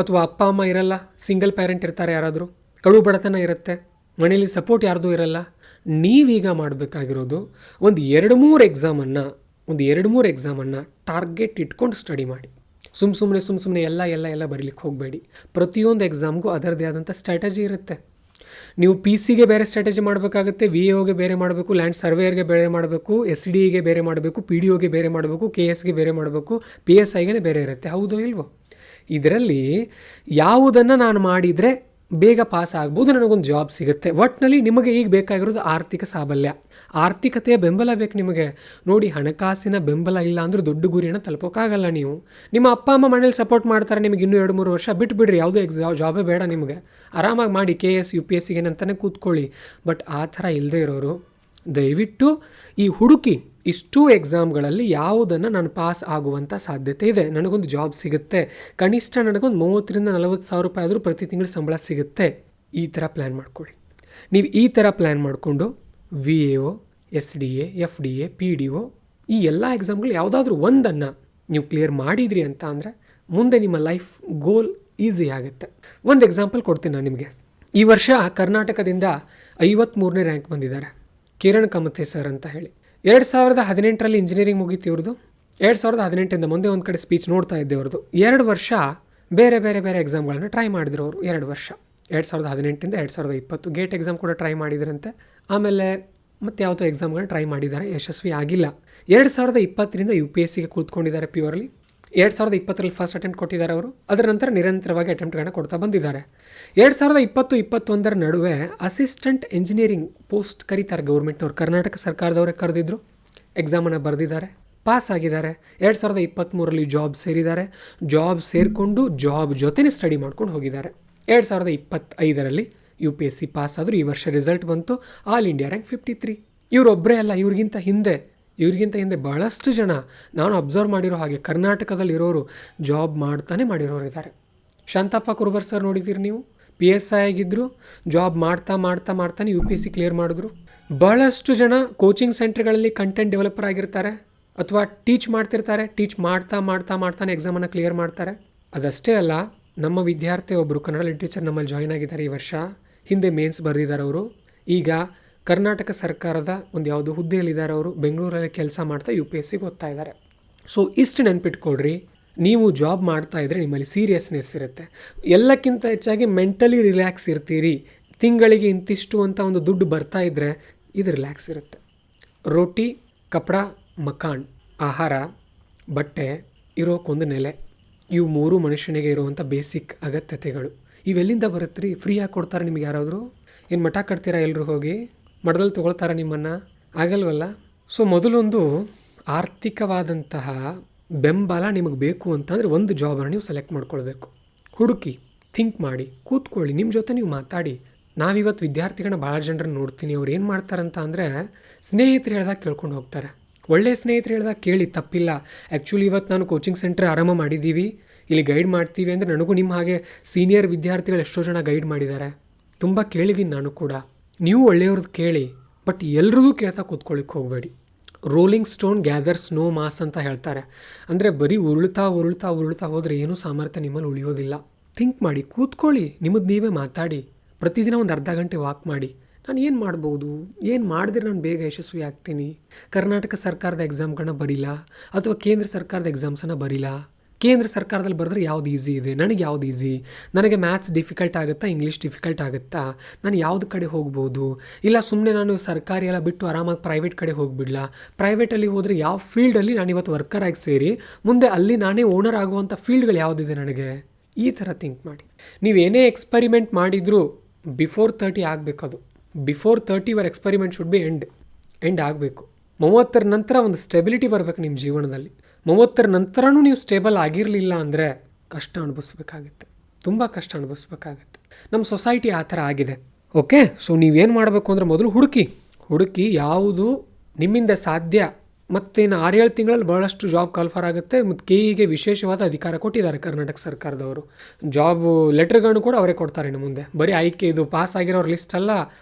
ಅಥವಾ ಅಪ್ಪ ಅಮ್ಮ ಇರಲ್ಲ, ಸಿಂಗಲ್ ಪ್ಯಾರೆಂಟ್ ಇರ್ತಾರೆ, ಯಾರಾದರೂ ಕಡು ಬಡತನ ಇರುತ್ತೆ, ಮನೆಯಲ್ಲಿ ಸಪೋರ್ಟ್ ಯಾರ್ದೂ ಇರಲ್ಲ. ನೀವೀಗ ಮಾಡಬೇಕಾಗಿರೋದು ಒಂದು 2-3 ಎಕ್ಸಾಮನ್ನು ಟಾರ್ಗೆಟ್ ಇಟ್ಕೊಂಡು ಸ್ಟಡಿ ಮಾಡಿ. ಸುಮ್ಮನೆ ಎಲ್ಲ ಬರೀಲಿಕ್ಕೆ ಹೋಗಬೇಡಿ. ಪ್ರತಿಯೊಂದು ಎಕ್ಸಾಮ್ಗೂ ಅದರದ್ದೇ ಆದಂಥ ಸ್ಟ್ರಾಟಜಿ ಇರುತ್ತೆ. ನೀವು PCಗೆ ಬೇರೆ ಸ್ಟ್ರಾಟಜಿ ಮಾಡಬೇಕಾಗುತ್ತೆ, VAOಗೆ ಬೇರೆ ಮಾಡಬೇಕು, ಲ್ಯಾಂಡ್ ಸರ್ವೇಯರ್ಗೆ ಬೇರೆ ಮಾಡಬೇಕು, SDಗೆ ಬೇರೆ ಮಾಡಬೇಕು, PDOಗೆ ಬೇರೆ ಮಾಡಬೇಕು, KSಗೆ ಬೇರೆ ಮಾಡಬೇಕು, PSIಗೆ ಬೇರೆ ಇರುತ್ತೆ. ಹೌದೋ ಇಲ್ವೋ? ಇದರಲ್ಲಿ ಯಾವುದನ್ನು ನಾನು ಮಾಡಿದರೆ ಬೇಗ ಪಾಸ್ ಆಗ್ಬೋದು, ನನಗೊಂದು ಜಾಬ್ ಸಿಗುತ್ತೆ. ಒಟ್ಟಿನಲ್ಲಿ ನಿಮಗೆ ಈಗ ಬೇಕಾಗಿರೋದು ಆರ್ಥಿಕ ಸಾಬಲ್ಯ, ಆರ್ಥಿಕತೆಯ ಬೆಂಬಲ ಬೇಕು ನಿಮಗೆ. ನೋಡಿ, ಹಣಕಾಸಿನ ಬೆಂಬಲ ಇಲ್ಲ ಅಂದರೆ ದೊಡ್ಡ ಗುರಿಯನ್ನು ತಲುಪೋಕ್ಕಾಗಲ್ಲ ನೀವು. ನಿಮ್ಮ ಅಪ್ಪ ಅಮ್ಮ ಮನೇಲಿ ಸಪೋರ್ಟ್ ಮಾಡ್ತಾರೆ, ನಿಮಗೆ ಇನ್ನೂ 2-3 ವರ್ಷ ಬಿಟ್ಬಿಡ್ರಿ, ಯಾವುದೇ ಜಾಬೇ ಬೇಡ ನಿಮಗೆ, ಆರಾಮಾಗಿ ಮಾಡಿ KS UPSCಗೆ ಅಂತಲೇ ಕೂತ್ಕೊಳ್ಳಿ. ಬಟ್ ಆ ಥರ ಇಲ್ಲದೆ ಇರೋರು ದಯವಿಟ್ಟು ಈ ಹುಡುಕಿ ಇಷ್ಟೂ ಎಕ್ಸಾಮ್ಗಳಲ್ಲಿ ಯಾವುದನ್ನು ನಾನು ಪಾಸ್ ಆಗುವಂಥ ಸಾಧ್ಯತೆ ಇದೆ, ನನಗೊಂದು ಜಾಬ್ ಸಿಗುತ್ತೆ, ಕನಿಷ್ಠ ನನಗೊಂದು 30,000-40,000 ರೂಪಾಯಿ ಆದರೂ ಪ್ರತಿ ತಿಂಗಳು ಸಂಬಳ ಸಿಗುತ್ತೆ, ಈ ಥರ ಪ್ಲ್ಯಾನ್ ಮಾಡ್ಕೊಳ್ಳಿ. ನೀವು ಈ ಥರ ಪ್ಲ್ಯಾನ್ ಮಾಡಿಕೊಂಡು VAO, SDA, FDA, PDO ಈ ಎಲ್ಲ ಎಕ್ಸಾಮ್ಗಳು ಯಾವುದಾದ್ರೂ ಒಂದನ್ನು ನೀವು ಕ್ಲಿಯರ್ ಮಾಡಿದ್ರಿ ಅಂತ ಅಂದರೆ ಮುಂದೆ ನಿಮ್ಮ ಲೈಫ್ ಗೋಲ್ ಈಸಿ ಆಗುತ್ತೆ. ಒಂದು ಎಕ್ಸಾಂಪಲ್ ಕೊಡ್ತೀನಿ ನಾನು ನಿಮಗೆ. ಈ ವರ್ಷ ಕರ್ನಾಟಕದಿಂದ 53ನೇ ರ್ಯಾಂಕ್ ಬಂದಿದ್ದಾರೆ, ಕಿರಣ್ ಕಮತೆ ಸರ್ ಅಂತ ಹೇಳಿ. 2018ರಲ್ಲಿ ಇಂಜಿನಿಯರಿಂಗ್ ಮುಗೀತು ಇವ್ರದ್ದು. 2018ಇಂದ ಮುಂದೆ ಒಂದು ಕಡೆ ಸ್ಪೀಚ್ ನೋಡ್ತಾ ಇದ್ದೆ ಅವ್ರದ್ದು. 2 ವರ್ಷ ಬೇರೆ ಎಕ್ಸಾಮ್ಗಳನ್ನು ಟ್ರೈ ಮಾಡಿದ್ರು ಅವರು. 2 ವರ್ಷ 2018ಇಂದ 2020 ಗೇಟ್ ಎಕ್ಸಾಮ್ ಕೂಡ ಟ್ರೈ ಮಾಡಿದ್ರಂತೆ. ಆಮೇಲೆ ಮತ್ತು ಯಾವುದೋ ಎಕ್ಸಾಮ್ಗಳನ್ನ ಟ್ರೈ ಮಾಡಿದ್ದಾರೆ, ಯಶಸ್ವಿ ಆಗಿಲ್ಲ. 2020ರಿಂದ UPSCಗೆ ಕೂತ್ಕೊಂಡಿದ್ದಾರೆ ಪ್ಯೂರ್ಲಿ. 2020ರಲ್ಲಿ ಫಸ್ಟ್ ಅಟೆಂಪ್ಟ್ ಕೊಟ್ಟಿದ್ದಾರೆ ಅವರು. ಅದರ ನಂತರ ನಿರಂತರವಾಗಿ ಅಟೆಂಪ್ಟ್ಗಳನ್ನ ಕೊಡ್ತಾ ಬಂದಿದ್ದಾರೆ. 2020-21 ನಡುವೆ ಅಸಿಸ್ಟೆಂಟ್ ಇಂಜಿನಿಯರಿಂಗ್ ಪೋಸ್ಟ್ ಕರೀತಾರೆ ಗೌರ್ಮೆಂಟ್ನವ್ರು, ಕರ್ನಾಟಕ ಸರ್ಕಾರದವರೇ ಕರೆದಿದ್ರು. ಎಕ್ಸಾಮನ್ನು ಬರೆದಿದ್ದಾರೆ, ಪಾಸ್ ಆಗಿದ್ದಾರೆ. 2023ರಲ್ಲಿ ಜಾಬ್ ಸೇರಿದ್ದಾರೆ. ಜಾಬ್ ಸೇರಿಕೊಂಡು ಜಾಬ್ ಜೊತೆನೇ ಸ್ಟಡಿ ಮಾಡ್ಕೊಂಡು ಹೋಗಿದ್ದಾರೆ. 2025ರಲ್ಲಿ UPSC ಪಾಸ್ ಆದರೂ. ಈ ವರ್ಷ ರಿಸಲ್ಟ್ ಬಂತು, ಆಲ್ ಇಂಡಿಯಾ ರ್ಯಾಂಕ್ 53. ಇವರೊಬ್ಬರೇ ಅಲ್ಲ, ಇವ್ರಿಗಿಂತ ಹಿಂದೆ ಭಾಳಷ್ಟು ಜನ ನಾನು ಅಬ್ಸರ್ವ್ ಮಾಡಿರೋ ಹಾಗೆ ಕರ್ನಾಟಕದಲ್ಲಿರೋರು ಜಾಬ್ ಮಾಡಿರೋರು ಇದ್ದಾರೆ. ಶಾಂತಪ್ಪ ಕುರುಬರ್ ಸರ್ ನೋಡಿದ್ದೀರಿ ನೀವು, PSI ಆಗಿದ್ದರು, ಜಾಬ್ ಮಾಡ್ತಾನೆ UPSC ಕ್ಲಿಯರ್ ಮಾಡಿದ್ರು. ಭಾಳಷ್ಟು ಜನ ಕೋಚಿಂಗ್ ಸೆಂಟರ್ಗಳಲ್ಲಿ ಕಂಟೆಂಟ್ ಡೆವಲಪರ್ ಆಗಿರ್ತಾರೆ, ಅಥವಾ ಟೀಚ್ ಮಾಡ್ತಿರ್ತಾರೆ. ಟೀಚ್ ಮಾಡ್ತಾನೆ ಎಕ್ಸಾಮನ್ನು ಕ್ಲಿಯರ್ ಮಾಡ್ತಾರೆ. ಅದಷ್ಟೇ ಅಲ್ಲ, ನಮ್ಮ ವಿದ್ಯಾರ್ಥಿ ಒಬ್ಬರು ಕನ್ನಡ ಲಿಟ್ರೇಚರ್ ನಮ್ಮಲ್ಲಿ ಜಾಯ್ನ್ ಆಗಿದ್ದಾರೆ ಈ ವರ್ಷ. ಹಿಂದೆ ಮೇನ್ಸ್ ಬರೆದಿದ್ದಾರೆ ಅವರು. ಈಗ ಕರ್ನಾಟಕ ಸರ್ಕಾರದ ಒಂದು ಯಾವುದೋ ಹುದ್ದೆಯಲ್ಲಿದ್ದಾರೆ ಅವರು. ಬೆಂಗಳೂರಲ್ಲಿ ಕೆಲಸ ಮಾಡ್ತಾ UPSCಗೆ ಓದ್ತಾ ಇದ್ದಾರೆ. ಸೊ ಇಷ್ಟು ನೆನ್ಪಿಟ್ಕೊಳ್ರಿ, ನೀವು ಜಾಬ್ ಮಾಡ್ತಾ ಇದ್ದರೆ ನಿಮ್ಮಲ್ಲಿ ಸೀರಿಯಸ್ನೆಸ್ ಇರುತ್ತೆ. ಎಲ್ಲಕ್ಕಿಂತ ಹೆಚ್ಚಾಗಿ ಮೆಂಟಲಿ ರಿಲ್ಯಾಕ್ಸ್ ಇರ್ತೀರಿ. ತಿಂಗಳಿಗೆ ಇಂತಿಷ್ಟು ಅಂತ ಒಂದು ದುಡ್ಡು ಬರ್ತಾ ಇದ್ದರೆ ಇದು ರಿಲ್ಯಾಕ್ಸ್ ಇರುತ್ತೆ. ರೋಟಿ, ಕಪಡ, ಮಕಾನ್, ಆಹಾರ, ಬಟ್ಟೆ, ಇರೋಕ್ಕೊಂದು ನೆಲೆ, ಇವು 3 ಮನುಷ್ಯನಿಗೆ ಇರುವಂಥ ಬೇಸಿಕ್ ಅಗತ್ಯತೆಗಳು. ಇವೆಲ್ಲಿಂದ ಬರುತ್ತೆ? ಫ್ರೀಯಾಗಿ ಕೊಡ್ತಾರೆ ನಿಮ್ಗೆ ಯಾರಾದರೂ? ಏನು ಮಠ ಕಟ್ತೀರಾ ಎಲ್ಲರೂ ಹೋಗಿ? ಮಠದಲ್ಲಿ ತೊಗೊಳ್ತಾರೆ ನಿಮ್ಮನ್ನು? ಆಗಲ್ವಲ್ಲ. ಸೊ ಮೊದಲೊಂದು ಆರ್ಥಿಕವಾದಂತಹ ಬೆಂಬಲ ನಿಮಗೆ ಬೇಕು ಅಂತಂದರೆ ಒಂದು ಜಾಬನ್ನು ನೀವು ಸೆಲೆಕ್ಟ್ ಮಾಡ್ಕೊಳ್ಬೇಕು. ಹುಡುಕಿ, ಥಿಂಕ್ ಮಾಡಿ, ಕೂತ್ಕೊಳ್ಳಿ, ನಿಮ್ಮ ಜೊತೆ ನೀವು ಮಾತಾಡಿ. ನಾವಿವತ್ತು ವಿದ್ಯಾರ್ಥಿಗಳನ್ನ ಭಾಳ ಜನರನ್ನು ನೋಡ್ತೀನಿ, ಅವ್ರು ಏನು ಮಾಡ್ತಾರಂತ ಅಂದರೆ ಸ್ನೇಹಿತರು ಹೇಳ್ದಾಗ ಕೇಳ್ಕೊಂಡು ಹೋಗ್ತಾರೆ. ಒಳ್ಳೆಯ ಸ್ನೇಹಿತರು ಹೇಳ್ದಾಗ ಕೇಳಿ, ತಪ್ಪಿಲ್ಲ. ಆ್ಯಕ್ಚುಲಿ ಇವತ್ತು ನಾನು ಕೋಚಿಂಗ್ ಸೆಂಟರ್ ಆರಂಭ ಮಾಡಿದ್ದೀವಿ, ಇಲ್ಲಿ ಗೈಡ್ ಮಾಡ್ತೀವಿ ಅಂದರೆ ನನಗೂ ನಿಮ್ಮ ಹಾಗೆ ಸೀನಿಯರ್ ವಿದ್ಯಾರ್ಥಿಗಳು ಎಷ್ಟೋ ಜನ ಗೈಡ್ ಮಾಡಿದ್ದಾರೆ. ತುಂಬ ಕೇಳಿದ್ದೀನಿ ನಾನು ಕೂಡ. ನೀವು ಒಳ್ಳೆಯವ್ರದ್ದು ಕೇಳಿ, ಬಟ್ ಎಲ್ರದ್ದು ಕೇಳ್ತಾ ಕೂತ್ಕೊಳ್ಳಿಕ್ಕೆ ಹೋಗಬೇಡಿ. Rolling stone gathers no moss ಅಂತ ಹೇಳ್ತಾರೆ. ಅಂದರೆ ಬರೀ ಉರುಳ್ತಾ ಉರುಳ್ತಾ ಉರುಳ್ತಾ ಹೋದರೆ ಏನೂ ಸಾಮರ್ಥ್ಯ ನಿಮ್ಮಲ್ಲಿ ಉಳಿಯೋದಿಲ್ಲ. ಥಿಂಕ್ ಮಾಡಿ, ಕೂತ್ಕೊಳ್ಳಿ, ನಿಮ್ಮದು ನೀವೇ ಮಾತಾಡಿ, ಪ್ರತಿದಿನ ಒಂದು ಅರ್ಧ ಗಂಟೆ ವಾಕ್ ಮಾಡಿ. ನಾನು ಏನು ಮಾಡ್ಬೋದು, ಏನು ಮಾಡಿದ್ರೆ ನಾನು ಬೇಗ ಯಶಸ್ವಿ ಆಗ್ತೀನಿ. ಕರ್ನಾಟಕ ಸರ್ಕಾರದ ಎಕ್ಸಾಮ್ಗಳನ್ನ ಬರೀಲ್ಲ ಅಥವಾ ಕೇಂದ್ರ ಸರ್ಕಾರದ ಎಕ್ಸಾಮ್ಸನ್ನು ಬರೀಲ್ಲ. ಕೇಂದ್ರ ಸರ್ಕಾರದಲ್ಲಿ ಬರೆದ್ರೆ ಯಾವ್ದು ಈಸಿ ಇದೆ, ನನಗೆ ಯಾವ್ದು ಈಸಿ, ನನಗೆ ಮ್ಯಾಥ್ಸ್ ಡಿಫಿಕಲ್ಟ್ ಆಗುತ್ತಾ, ಇಂಗ್ಲೀಷ್ ಡಿಫಿಕಲ್ಟ್ ಆಗುತ್ತಾ, ನಾನು ಯಾವ್ದು ಕಡೆ ಹೋಗ್ಬೋದು, ಇಲ್ಲ ಸುಮ್ಮನೆ ನಾನು ಸರ್ಕಾರಿ ಎಲ್ಲ ಬಿಟ್ಟು ಆರಾಮಾಗಿ ಪ್ರೈವೇಟ್ ಕಡೆ ಹೋಗಿಬಿಡ್ಲಾ, ಪ್ರೈವೇಟಲ್ಲಿ ಹೋದರೆ ಯಾವ ಫೀಲ್ಡಲ್ಲಿ ನಾನು ಇವತ್ತು ವರ್ಕರ್ ಆಗಿ ಸೇರಿ ಮುಂದೆ ಅಲ್ಲಿ ನಾನೇ ಓನರ್ ಆಗುವಂಥ ಫೀಲ್ಡ್ಗಳು ಯಾವುದಿದೆ ನನಗೆ, ಈ ಥರ ಥಿಂಕ್ ಮಾಡಿ. ನೀವೇನೇ ಎಕ್ಸ್ಪರಿಮೆಂಟ್ ಮಾಡಿದರೂ ಬಿಫೋರ್ 30 ಆಗಬೇಕು. ಅದು before 30 your experiment should be end ಆಗಬೇಕು. 30ರ ನಂತರ ಒಂದು ಸ್ಟೆಬಿಲಿಟಿ ಬರಬೇಕು ನಿಮ್ಮ ಜೀವನದಲ್ಲಿ. 30ರ ನಂತರನೂ ನೀವು ಸ್ಟೇಬಲ್ ಆಗಿರಲಿಲ್ಲ ಅಂದರೆ ಕಷ್ಟ ಅನುಭವಿಸ್ಬೇಕಾಗತ್ತೆ, ತುಂಬ ಕಷ್ಟ ಅನುಭವಿಸ್ಬೇಕಾಗತ್ತೆ. ನಮ್ಮ ಸೊಸೈಟಿ ಆ ಥರ ಆಗಿದೆ. ಓಕೆ, ಸೊ ನೀವೇನು ಮಾಡಬೇಕು ಅಂದರೆ ಮೊದಲು ಹುಡುಕಿ ಯಾವುದು ನಿಮ್ಮಿಂದ ಸಾಧ್ಯ. ಮತ್ತೇನು 6-7 ತಿಂಗಳಲ್ಲಿ ಭಾಳಷ್ಟು ಜಾಬ್ ಕಾಲ್ಫರ್ ಆಗುತ್ತೆ. ಮತ್ತು ಕೆಇಗೆ ವಿಶೇಷವಾದ ಅಧಿಕಾರ ಕೊಟ್ಟಿದ್ದಾರೆ ಕರ್ನಾಟಕ ಸರ್ಕಾರದವರು. ಜಾಬ್ ಲೆಟರ್ಗಳನ್ನು ಕೂಡ ಅವರೇ ಕೊಡ್ತಾರೆ. ಇನ್ನು ಮುಂದೆ ಬರೀ ಆಯ್ಕೆ ಇದು ಪಾಸ್ ಆಗಿರೋರ ಲಿಸ್ಟ್ ಅಲ್ಲ,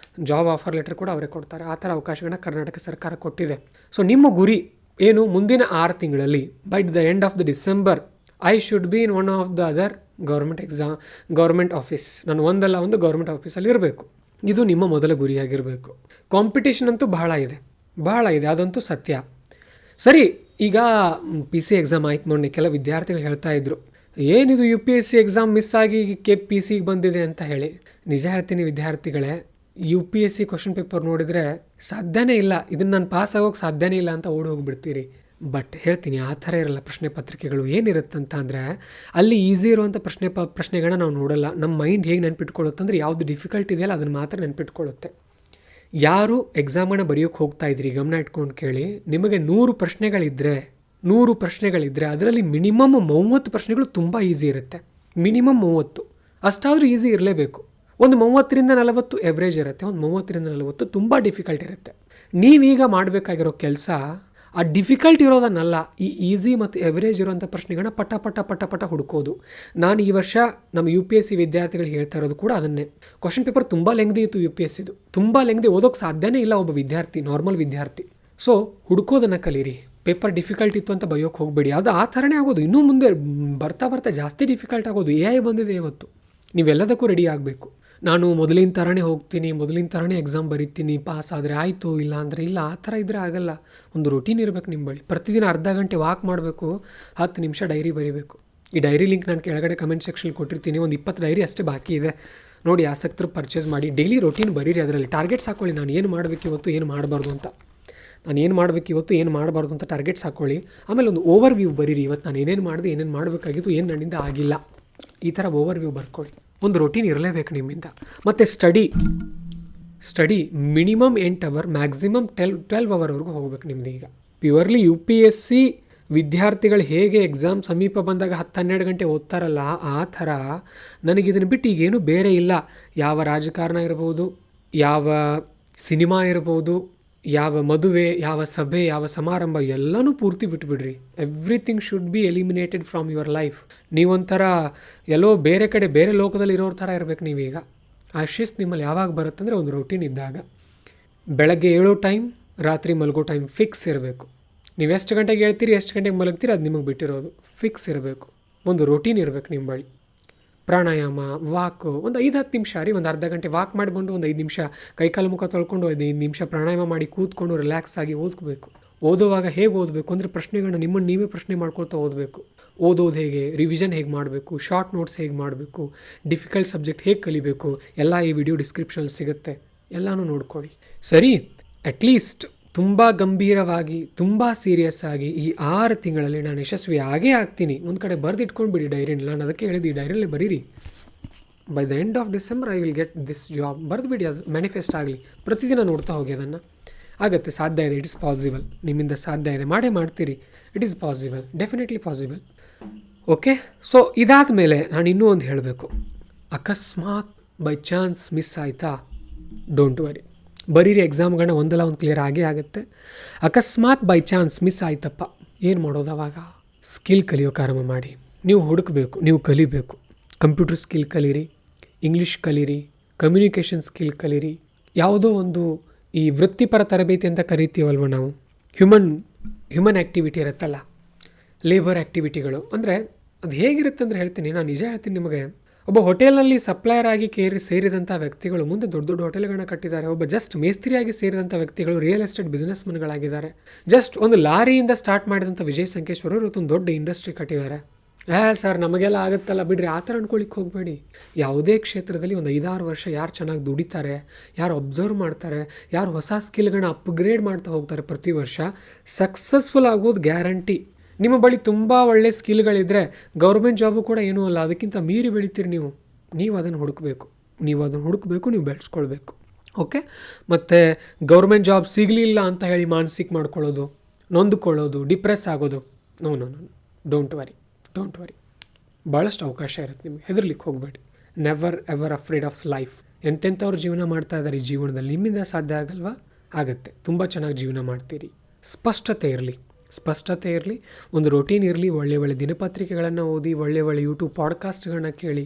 ಜಾಬ್ ಆಫರ್ ಲೆಟರ್ ಕೂಡ ಅವರೇ ಕೊಡ್ತಾರೆ. ಆ ಥರ ಅವಕಾಶಗಳನ್ನ ಕರ್ನಾಟಕ ಸರ್ಕಾರ ಕೊಟ್ಟಿದೆ. ಸೊ ನಿಮ್ಮ ಗುರಿ ಏನು, ಮುಂದಿನ 6 ತಿಂಗಳಲ್ಲಿ by the end of the December I should be in one of the other government office. ನಾನು ಒಂದಲ್ಲ ಒಂದು ಗೌರ್ಮೆಂಟ್ ಆಫೀಸಲ್ಲಿ ಇರಬೇಕು. ಇದು ನಿಮ್ಮ ಮೊದಲ ಗುರಿಯಾಗಿರಬೇಕು. ಕಾಂಪಿಟೇಷನ್ ಅಂತೂ ಬಹಳ ಇದೆ, ಅದಂತೂ ಸತ್ಯ. ಸರಿ, ಈಗ PC ಎಕ್ಸಾಮ್ ಆಯ್ತು ಮೊನ್ನೆ. ಕೆಲ ವಿದ್ಯಾರ್ಥಿಗಳು ಹೇಳ್ತಾ ಇದ್ರು, ಏನಿದು UPSC ಎಕ್ಸಾಮ್ ಮಿಸ್ ಆಗಿ PCಗೆ ಬಂದಿದೆ ಅಂತ ಹೇಳಿ. ನಿಜ ಹೇಳ್ತೀನಿ ವಿದ್ಯಾರ್ಥಿಗಳೇ, UPSC ಕ್ವಶನ್ ಪೇಪರ್ ನೋಡಿದರೆ ಸಾಧ್ಯನೇ ಇಲ್ಲ, ಇದನ್ನು ನಾನು ಪಾಸ್ ಆಗೋಕ್ಕೆ ಸಾಧ್ಯನೇ ಇಲ್ಲ ಅಂತ ಓಡಿ ಹೋಗಿಬಿಡ್ತೀರಿ. ಬಟ್ ಹೇಳ್ತೀನಿ, ಆ ಥರ ಇರಲ್ಲ ಪ್ರಶ್ನೆ ಪತ್ರಿಕೆಗಳು. ಏನಿರುತ್ತಂತ ಅಂದರೆ ಅಲ್ಲಿ ಈಸಿ ಇರುವಂಥ ಪ್ರಶ್ನೆಗಳನ್ನ ನಾವು ನೋಡಲ್ಲ. ನಮ್ಮ ಮೈಂಡ್ ಹೇಗೆ ನೆನ್ಪಿಟ್ಕೊಳ್ಳುತ್ತೆ ಅಂದರೆ ಯಾವುದು ಡಿಫಿಕಲ್ಟ್ ಇದೆಯಲ್ಲ ಅದನ್ನು ಮಾತ್ರ ನೆನ್ಪಿಟ್ಕೊಳ್ಳುತ್ತೆ. ಯಾರು ಎಕ್ಸಾಮನ್ನು ಬರೆಯೋಕ್ಕೆ ಹೋಗ್ತಾ ಇದ್ರಿ ಗಮನ ಇಟ್ಕೊಂಡು ಕೇಳಿ. ನಿಮಗೆ 100 ಪ್ರಶ್ನೆಗಳಿದ್ದರೆ ಅದರಲ್ಲಿ ಮಿನಿಮಮ್ 30 ಪ್ರಶ್ನೆಗಳು ತುಂಬ ಈಸಿ ಇರುತ್ತೆ. ಮಿನಿಮಮ್ 30 ಅಷ್ಟಾದರೂ ಈಸಿ ಇರಲೇಬೇಕು. ಒಂದು 30ರಿಂದ 40 ಎವ್ರೇಜ್ ಇರುತ್ತೆ, ಒಂದು 30ರಿಂದ 40 ತುಂಬ ಡಿಫಿಕಲ್ಟ್ ಇರುತ್ತೆ. ನೀವೀಗ ಮಾಡಬೇಕಾಗಿರೋ ಕೆಲಸ ಆ ಡಿಫಿಕಲ್ಟ್ ಇರೋದನ್ನಲ್ಲ, ಈ ಈಸಿ ಮತ್ತು ಎವರೇಜ್ ಇರೋಂಥ ಪ್ರಶ್ನೆಗಳನ್ನ ಪಟ ಹುಡುಕೋದು. ನಾನು ಈ ವರ್ಷ ನಮ್ಮ UPSC ವಿದ್ಯಾರ್ಥಿಗಳಿಗೆ ಹೇಳ್ತಾ ಇರೋದು ಕೂಡ ಅದನ್ನೇ. ಕ್ವಶನ್ ಪೇಪರ್ ತುಂಬ ಲೆಂಗ್ದಿ ಇತ್ತು UPSCದು, ತುಂಬ ಲೆಂಗ್ದಿ, ಓದೋಕ್ಕೆ ಸಾಧ್ಯನೇ ಇಲ್ಲ ಒಬ್ಬ ವಿದ್ಯಾರ್ಥಿ, ನಾರ್ಮಲ್ ವಿದ್ಯಾರ್ಥಿ. ಸೊ ಹುಡುಕೋದನ್ನು ಕಲೀರಿ. ಪೇಪರ್ ಡಿಫಿಕಲ್ಟ್ ಇತ್ತು ಅಂತ ಬೈಯೋಕ್ಕೆ ಹೋಗಬೇಡಿ. ಅದು ಆ ಥರನೇ ಆಗೋದು. ಇನ್ನೂ ಮುಂದೆ ಬರ್ತಾ ಜಾಸ್ತಿ ಡಿಫಿಕಲ್ಟ್ ಆಗೋದು. AI ಬಂದಿದೆ ಇವತ್ತು. ನೀವೆಲ್ಲದಕ್ಕೂ ರೆಡಿ ಆಗಬೇಕು. ನಾನು ಮೊದಲಿನ ಥರನೇ ಹೋಗ್ತೀನಿ, ಮೊದಲಿನ ಥರನೇ ಎಕ್ಸಾಮ್ ಬರೀತೀನಿ, ಪಾಸ್ ಆದರೆ ಆಯಿತು, ಇಲ್ಲ ಅಂದರೆ ಇಲ್ಲ, ಆ ಥರ ಇದ್ದರೆ ಆಗಲ್ಲ. ಒಂದು ರೂಟೀನ್ ಇರಬೇಕು ನಿಮ್ಮ ಬಳಿ. ಪ್ರತಿದಿನ ಅರ್ಧ ಗಂಟೆ ವಾಕ್ ಮಾಡಬೇಕು, 10 ನಿಮಿಷ ಡೈರಿ ಬರೀಬೇಕು. ಈ ಡೈರಿ ಲಿಂಕ್ ನಾನು ಕೆಳಗಡೆ ಕಮೆಂಟ್ ಸೆಕ್ಷನ್ ಕೊಟ್ಟಿರ್ತೀನಿ. ಒಂದು 20 ಡೈರಿ ಅಷ್ಟೇ ಬಾಕಿ ಇದೆ, ನೋಡಿ, ಆಸಕ್ತರು ಪರ್ಚೇಸ್ ಮಾಡಿ. ಡೈಲಿ ರೂಟೀನ್ ಬರೀರಿ. ಅದರಲ್ಲಿ ಟಾರ್ಗೆಟ್ಸ್ ಹಾಕ್ಕೊಳ್ಳಿ. ನಾನು ಏನು ಮಾಡಬೇಕು ಇವತ್ತು, ಏನು ಮಾಡಬಾರ್ದು ಅಂತ. ಟಾರ್ಗೆಟ್ಸ್ ಹಾಕ್ಕೊಳ್ಳಿ. ಆಮೇಲೆ ಒಂದು ಓವರ್ ವ್ಯೂ ಬರೀರಿ. ಇವತ್ತು ನಾನು ಏನೇನು ಮಾಡಿದೆ, ಏನೇನು ಮಾಡಬೇಕಾಗಿತ್ತು, ಏನು ನನ್ನಿಂದ ಆಗಿಲ್ಲ, ಈ ಥರ ಓವರ್ ವ್ಯೂ ಬರ್ಕೊಳ್ಳಿ. ಒಂದು ರೂಟೀನ್ ಇರಲೇಬೇಕು ನಿಮ್ಮಿಂದ. ಮತ್ತು ಸ್ಟಡಿ ಮಿನಿಮಮ್ 8 ಅವರ್, ಮ್ಯಾಕ್ಸಿಮಮ್ 12 ಅವರ್ವರೆಗೂ ಹೋಗ್ಬೇಕು ನಿಮ್ಮದು. ಈಗ ಪ್ಯೂರ್ಲಿ UPSC ವಿದ್ಯಾರ್ಥಿಗಳು ಹೇಗೆ ಎಕ್ಸಾಮ್ ಸಮೀಪ ಬಂದಾಗ 10-12 ಗಂಟೆ ಓದ್ತಾರಲ್ಲ, ಆ ಥರ ನನಗಿದನ್ನು ಬಿಟ್ಟು ಈಗೇನು ಬೇರೆ ಇಲ್ಲ. ಯಾವ ರಾಜಕಾರಣ ಇರ್ಬೋದು, ಯಾವ ಸಿನಿಮಾ ಇರ್ಬೋದು, ಯಾವ ಮದುವೆ, ಯಾವ ಸಭೆ, ಯಾವ ಸಮಾರಂಭ, ಎಲ್ಲನೂ ಪೂರ್ತಿ ಬಿಟ್ಬಿಡ್ರಿ. Everything should be eliminated from your life. ನೀವೊಂಥರ ಎಲ್ಲೋ ಬೇರೆ ಕಡೆ, ಬೇರೆ ಲೋಕದಲ್ಲಿ ಇರೋರ ಥರ ಇರಬೇಕು ನೀವೀಗ. ಆ ಶಿಸ್ತು ನಿಮ್ಮಲ್ಲಿ ಯಾವಾಗ ಬರುತ್ತಂದರೆ ಒಂದು ರೂಟೀನ್ ಇದ್ದಾಗ. ಬೆಳಗ್ಗೆ ಏಳೋ ಟೈಮ್, ರಾತ್ರಿ ಮಲಗೋ ಟೈಮ್ ಫಿಕ್ಸ್ ಇರಬೇಕು. ನೀವು ಎಷ್ಟು ಗಂಟೆಗೆ ಹೇಳ್ತೀರಿ, ಎಷ್ಟು ಗಂಟೆಗೆ ಮಲಗ್ತೀರಿ, ಅದು ನಿಮಗೆ ಬಿಟ್ಟಿರೋದು. ಫಿಕ್ಸ್ ಇರಬೇಕು. ಒಂದು ರೂಟೀನ್ ಇರಬೇಕು ನಿಮ್ಮ ಬಳಿ. ಪ್ರಾಣಾಯಾಮ, ವಾಕು, ಒಂದು 5-10 ನಿಮಿಷ ರೀ. ಒಂದು ಅರ್ಧ ಗಂಟೆ ವಾಕ್ ಮಾಡಿಕೊಂಡು ಒಂದು 5 ನಿಮಿಷ ಕೈಕಾಲು ಮುಖ ತೊಳ್ಕೊಂಡು 5 ನಿಮಿಷ ಪ್ರಾಣಾಯಾಮ ಮಾಡಿ ಕೂತ್ಕೊಂಡು ರಿಲ್ಯಾಕ್ಸ್ ಆಗಿ ಓದ್ಕೋಬೇಕು. ಓದುವಾಗ ಹೇಗೆ ಓದಬೇಕು ಅಂದರೆ ಪ್ರಶ್ನೆಗಳನ್ನ ನಿಮ್ಮನ್ನು ನೀವೇ ಪ್ರಶ್ನೆ ಮಾಡ್ಕೊಳ್ತಾ ಓದಬೇಕು. ಓದೋದು ಹೇಗೆ, ರಿವಿಷನ್ ಹೇಗೆ ಮಾಡಬೇಕು, ಶಾರ್ಟ್ ನೋಟ್ಸ್ ಹೇಗೆ ಮಾಡಬೇಕು, ಡಿಫಿಕಲ್ಟ್ ಸಬ್ಜೆಕ್ಟ್ ಹೇಗೆ ಕಲಿಬೇಕು, ಎಲ್ಲ ಈ ವಿಡಿಯೋ ಡಿಸ್ಕ್ರಿಪ್ಷನಲ್ಲಿ ಸಿಗುತ್ತೆ. ಎಲ್ಲನೂ ನೋಡ್ಕೊಳ್ಳಿ. ಸರಿ, ಅಟ್ಲೀಸ್ಟ್ ತುಂಬ ಗಂಭೀರವಾಗಿ, ತುಂಬ ಸೀರಿಯಸ್ ಆಗಿ ಈ 6 ತಿಂಗಳಲ್ಲಿ ನಾನು ಯಶಸ್ವಿ ಆಗೇ ಆಗ್ತೀನಿ. ಒಂದು ಕಡೆ ಬರೆದಿಟ್ಕೊಂಡ್ಬಿಡಿ ಡೈರಿನ. ನಾನು ಅದಕ್ಕೆ ಹೇಳಿದ್ದು, ಈ ಡೈರಿಯಲ್ಲಿ ಬರೀರಿ. By the end of December I will get this job. ಬರೆದುಬಿಡಿ, ಅದು ಮ್ಯಾನಿಫೆಸ್ಟ್ ಆಗಲಿ. ಪ್ರತಿದಿನ ನೋಡ್ತಾ ಹೋಗಿ ಅದನ್ನು. ಆಗುತ್ತೆ, ಸಾಧ್ಯ ಇದೆ. It is possible. ನಿಮ್ಮಿಂದ ಸಾಧ್ಯ ಇದೆ, ಮಾಡೇ ಮಾಡ್ತೀರಿ. It is possible, definitely possible. Okay, so ಇದಾದ ಮೇಲೆ ನಾನು ಇನ್ನೂ ಒಂದು ಹೇಳಬೇಕು. ಅಕಸ್ಮಾತ್ ಬೈ ಚಾನ್ಸ್ ಮಿಸ್ ಆಯಿತಾ, ಡೋಂಟ್ ವರಿ, ಬರೀರಿ. ಎಕ್ಸಾಮ್ಗಳನ್ನ ಒಂದಲ್ಲ ಒಂದು ಕ್ಲಿಯರ್ ಆಗೇ ಆಗುತ್ತೆ. ಅಕಸ್ಮಾತ್ ಬೈ ಚಾನ್ಸ್ ಮಿಸ್ ಆಯ್ತಪ್ಪ, ಏನು ಮಾಡೋದು ಅವಾಗ? ಸ್ಕಿಲ್ ಕಲಿಯೋಕೆ ಆರಂಭ ಮಾಡಿ. ನೀವು ಹುಡುಕಬೇಕು, ನೀವು ಕಲಿಬೇಕು. ಕಂಪ್ಯೂಟರ್ ಸ್ಕಿಲ್ ಕಲೀರಿ, ಇಂಗ್ಲೀಷ್ ಕಲೀರಿ, ಕಮ್ಯುನಿಕೇಷನ್ ಸ್ಕಿಲ್ ಕಲೀರಿ. ಯಾವುದೋ ಒಂದು ಈ ವೃತ್ತಿಪರ ತರಬೇತಿ ಅಂತ ಕರಿತೀವಲ್ವ ನಾವು, ಹ್ಯೂಮನ್ ಆ್ಯಕ್ಟಿವಿಟಿ ಇರುತ್ತಲ್ಲ, ಲೇಬರ್ ಆ್ಯಕ್ಟಿವಿಟಿಗಳು. ಅಂದರೆ ಅದು ಹೇಗಿರುತ್ತೆ ಅಂದರೆ ಹೇಳ್ತೀನಿ, ನಾನು ನಿಜ ಹೇಳ್ತೀನಿ ನಿಮಗೆ. ಒಬ್ಬ ಹೋಟೆಲ್ನಲ್ಲಿ ಸಪ್ಲೈಯರ್ ಆಗಿ ಸೇರಿದಂಥ ವ್ಯಕ್ತಿಗಳು ಮುಂದೆ ದೊಡ್ಡ ದೊಡ್ಡ ಹೋಟೆಲ್ಗಳನ್ನ ಕಟ್ಟಿದ್ದಾರೆ. ಒಬ್ಬ ಜಸ್ಟ್ ಮೇಸ್ತ್ರಿಯಾಗಿ ಸೇರಿದಂಥ ವ್ಯಕ್ತಿಗಳು ರಿಯಲ್ ಎಸ್ಟೇಟ್ ಬಿಸ್ನೆಸ್ಮನ್ಗಳಾಗಿದ್ದಾರೆ. ಜಸ್ಟ್ ಒಂದು ಲಾರಿಯಿಂದ ಸ್ಟಾರ್ಟ್ ಮಾಡಿದಂಥ ವಿಜಯ್ ಸಂಕೇಶ್ವರ ಇವತ್ತೊಂದು ದೊಡ್ಡ ಇಂಡಸ್ಟ್ರಿ ಕಟ್ಟಿದ್ದಾರೆ. ಸರ್ ನಮಗೆಲ್ಲ ಆಗುತ್ತಲ್ಲ ಬಿಡ್ರಿ, ಆ ಥರ ಅಂದ್ಕೊಳ್ಳಿಕ್ಕೆ ಹೋಗಬೇಡಿ. ಯಾವುದೇ ಕ್ಷೇತ್ರದಲ್ಲಿ ಒಂದು 5-6 ವರ್ಷ ಯಾರು ಚೆನ್ನಾಗಿ ದುಡಿತಾರೆ, ಯಾರು ಅಬ್ಸರ್ವ್ ಮಾಡ್ತಾರೆ, ಯಾರು ಹೊಸ ಸ್ಕಿಲ್ಗಳನ್ನ ಅಪ್ಗ್ರೇಡ್ ಮಾಡ್ತಾ ಹೋಗ್ತಾರೆ ಪ್ರತಿ ವರ್ಷ, ಸಕ್ಸಸ್ಫುಲ್ ಆಗೋದು ಗ್ಯಾರಂಟಿ. ನಿಮ್ಮ ಬಳಿ ತುಂಬ ಒಳ್ಳೆ ಸ್ಕಿಲ್ಗಳಿದ್ದರೆ ಗೌರ್ಮೆಂಟ್ ಜಾಬು ಕೂಡ ಏನೂ ಅಲ್ಲ, ಅದಕ್ಕಿಂತ ಮೀರಿ ಬೆಳಿತೀರಿ ನೀವು ಅದನ್ನು ಹುಡುಕಬೇಕು, ನೀವು ಬೆಳೆಸ್ಕೊಳ್ಬೇಕು. ಓಕೆ. ಮತ್ತು ಗೌರ್ಮೆಂಟ್ ಜಾಬ್ ಸಿಗಲಿಲ್ಲ ಅಂತ ಹೇಳಿ ಮಾನಸಿಕ ಮಾಡ್ಕೊಳ್ಳೋದು, ನೊಂದುಕೊಳ್ಳೋದು, ಡಿಪ್ರೆಸ್ ಆಗೋದು, ನೋ, ಡೋಂಟ್ ವರಿ. ಭಾಳಷ್ಟು ಅವಕಾಶ ಇರುತ್ತೆ ನಿಮಗೆ, ಹೆದರ್ಲಿಕ್ಕೆ ಹೋಗಬೇಡಿ. Never ever afraid of life. ಎಂತೆಂಥವ್ರು ಜೀವನ ಮಾಡ್ತಾ ಇದ್ದಾರೆ ಈ ಜೀವನದಲ್ಲಿ, ನಿಮ್ಮಿಂದ ಸಾಧ್ಯ ಆಗಲ್ವಾ? ಆಗುತ್ತೆ. ತುಂಬ ಚೆನ್ನಾಗಿ ಜೀವನ ಮಾಡ್ತೀರಿ. ಸ್ಪಷ್ಟತೆ ಇರಲಿ, ಒಂದು ರೊಟೀನ್ ಇರಲಿ, ಒಳ್ಳೆ ದಿನಪತ್ರಿಕೆಗಳನ್ನು ಓದಿ, ಒಳ್ಳೆ ಯೂಟ್ಯೂಬ್ ಪಾಡ್ಕಾಸ್ಟ್ಗಳನ್ನ ಕೇಳಿ,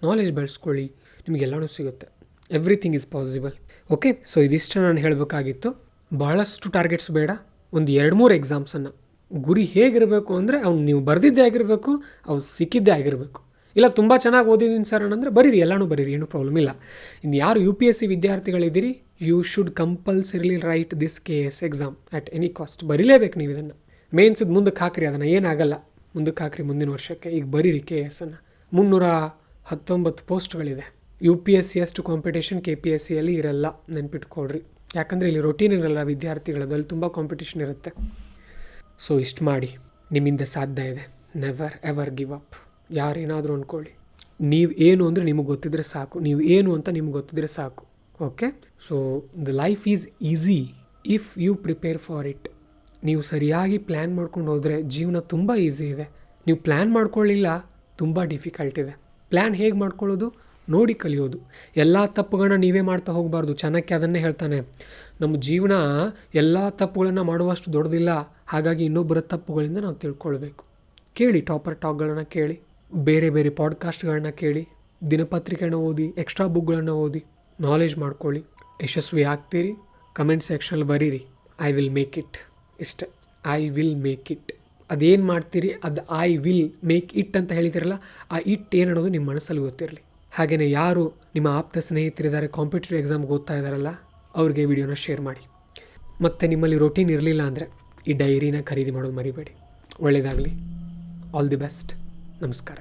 ನಾಲೆಜ್ ಬೆಳೆಸ್ಕೊಳ್ಳಿ, ನಿಮಗೆಲ್ಲನೂ ಸಿಗುತ್ತೆ. Everything is possible. Okay. So ಇದಿಷ್ಟು ನಾನು ಹೇಳಬೇಕಾಗಿತ್ತು. ಭಾಳಷ್ಟು ಟಾರ್ಗೆಟ್ಸ್ ಬೇಡ, ಒಂದು 2-3 ಎಕ್ಸಾಮ್ಸನ್ನು. ಗುರಿ ಹೇಗಿರಬೇಕು ಅಂದರೆ ಅವ್ನು ನೀವು ಬರೆದಿದ್ದೇ ಆಗಿರಬೇಕು, ಅವ್ನು ಸಿಕ್ಕಿದ್ದೇ ಆಗಿರಬೇಕು. ಇಲ್ಲ ತುಂಬ ಚೆನ್ನಾಗಿ ಓದಿದ್ದೀನಿ ಸರ್ ಅಂದರೆ ಬರೀರಿ, ಎಲ್ಲನೂ ಬರೀರಿ, ಏನೂ ಪ್ರಾಬ್ಲಮ್ ಇಲ್ಲ. ಇನ್ನು ಯಾರು UPSC ವಿದ್ಯಾರ್ಥಿಗಳಿದ್ದೀರಿ, you should compulsorily write this KS exam at any cost. ಬರೀಲೇಬೇಕು ನೀವು ಇದನ್ನು. ಮೇನ್ಸಿಗೆ ಮುಂದಕ್ಕೆ ಹಾಕ್ರಿ, ಅದನ್ನು ಏನಾಗಲ್ಲ, ಮುಂದಕ್ಕೆ ಹಾಕ್ರಿ ಮುಂದಿನ ವರ್ಷಕ್ಕೆ. ಈಗ ಬರೀರಿ KSನ್ನು. 319 ಪೋಸ್ಟ್ಗಳಿದೆ. UPSC ಅಷ್ಟು ಕಾಂಪಿಟೇಷನ್ KPSCಯಲ್ಲಿ ಇರಲ್ಲ, ನೆನ್ಪಿಟ್ಕೊಳ್ರಿ. ಯಾಕಂದರೆ ಇಲ್ಲಿ ರೊಟೀನ್ ಇರಲ್ಲ ವಿದ್ಯಾರ್ಥಿಗಳದ್ದು, ಅಲ್ಲಿ ತುಂಬ ಕಾಂಪಿಟೇಷನ್ ಇರುತ್ತೆ. ಸೊ ಇಷ್ಟು ಮಾಡಿ, ನಿಮ್ಮಿಂದ ಸಾಧ್ಯ ಇದೆ. Never ever give up. ಯಾರೇನಾದರೂ ಅಂದ್ಕೊಳ್ಳಿ, ನೀವು ಏನು ಅಂದರೆ ನಿಮಗೆ ಗೊತ್ತಿದ್ರೆ ಸಾಕು, ನೀವು ಏನು ಅಂತ ನಿಮ್ಗೆ ಗೊತ್ತಿದ್ರೆ ಸಾಕು. Okay. So the life is easy if you prepare for it. ನೀವು ಸರಿಯಾಗಿ ಪ್ಲ್ಯಾನ್ ಮಾಡ್ಕೊಂಡು ಹೋದರೆ ಜೀವನ ತುಂಬ ಈಸಿ ಇದೆ. ನೀವು ಪ್ಲ್ಯಾನ್ ಮಾಡ್ಕೊಳ್ಳಿಲ್ಲ, ತುಂಬ ಡಿಫಿಕಲ್ಟ್ ಇದೆ. ಪ್ಲ್ಯಾನ್ ಹೇಗೆ ಮಾಡ್ಕೊಳ್ಳೋದು ನೋಡಿ ಕಲಿಯೋದು. ಎಲ್ಲ ತಪ್ಪುಗಳನ್ನ ನೀವೇ ಮಾಡ್ತಾ ಹೋಗಬಾರ್ದು. ಚಾಣಕ್ಯ ಅದನ್ನೇ ಹೇಳ್ತಾನೆ, ನಮ್ಮ ಜೀವನ ಎಲ್ಲ ತಪ್ಪುಗಳನ್ನು ಮಾಡುವಷ್ಟು ದೊಡ್ಡದಿಲ್ಲ, ಹಾಗಾಗಿ ಇನ್ನೊಬ್ಬರ ತಪ್ಪುಗಳಿಂದ ನಾವು ತಿಳ್ಕೊಳ್ಬೇಕು. ಕೇಳಿ, ಟಾಪರ್ ಟಾಕ್ಗಳನ್ನು ಕೇಳಿ, ಬೇರೆ ಪಾಡ್ಕಾಸ್ಟ್ಗಳನ್ನ ಕೇಳಿ, ದಿನಪತ್ರಿಕೆನ ಓದಿ, ಎಕ್ಸ್ಟ್ರಾ ಬುಕ್ಗಳನ್ನು ಓದಿ, ನಾಲೆಜ್ ಮಾಡ್ಕೊಳ್ಳಿ. ಯಶಸ್ವಿ ಆಗ್ತೀರಿ. ಕಮೆಂಟ್ ಸೆಕ್ಷನಲ್ಲಿ ಬರೀರಿ, ಐ ವಿಲ್ ಮೇಕ್ ಇಟ್. ಇಷ್ಟೇ, ಐ ವಿಲ್ ಮೇಕ್ ಇಟ್. ಅದೇನು ಮಾಡ್ತೀರಿ ಅದು ಐ ವಿಲ್ ಮೇಕ್ ಇಟ್ ಅಂತ ಹೇಳ್ತೀರಲ್ಲ, ಆ ಇಟ್ ಏನು ಅನ್ನೋದು ನಿಮ್ಮ ಮನಸ್ಸಲ್ಲಿ ಗೊತ್ತಿರಲಿ. ಹಾಗೆಯೇ ಯಾರು ನಿಮ್ಮ ಆಪ್ತ ಸ್ನೇಹಿತರಿದ್ದಾರೆ, ಕಾಂಪಿಟೇಟಿವ್ ಎಕ್ಸಾಮ್ಗೆ ಓದ್ತಾ ಇದ್ದಾರಲ್ಲ, ಅವ್ರಿಗೆ ವಿಡಿಯೋನ ಶೇರ್ ಮಾಡಿ. ಮತ್ತು ನಿಮ್ಮಲ್ಲಿ ರೊಟೀನ್ ಇರಲಿಲ್ಲ ಅಂದರೆ ಈ ಡೈರಿನ ಖರೀದಿ ಮಾಡೋದು ಮರಿಬೇಡಿ. ಒಳ್ಳೆಯದಾಗಲಿ. All the best. ನಮಸ್ಕಾರ.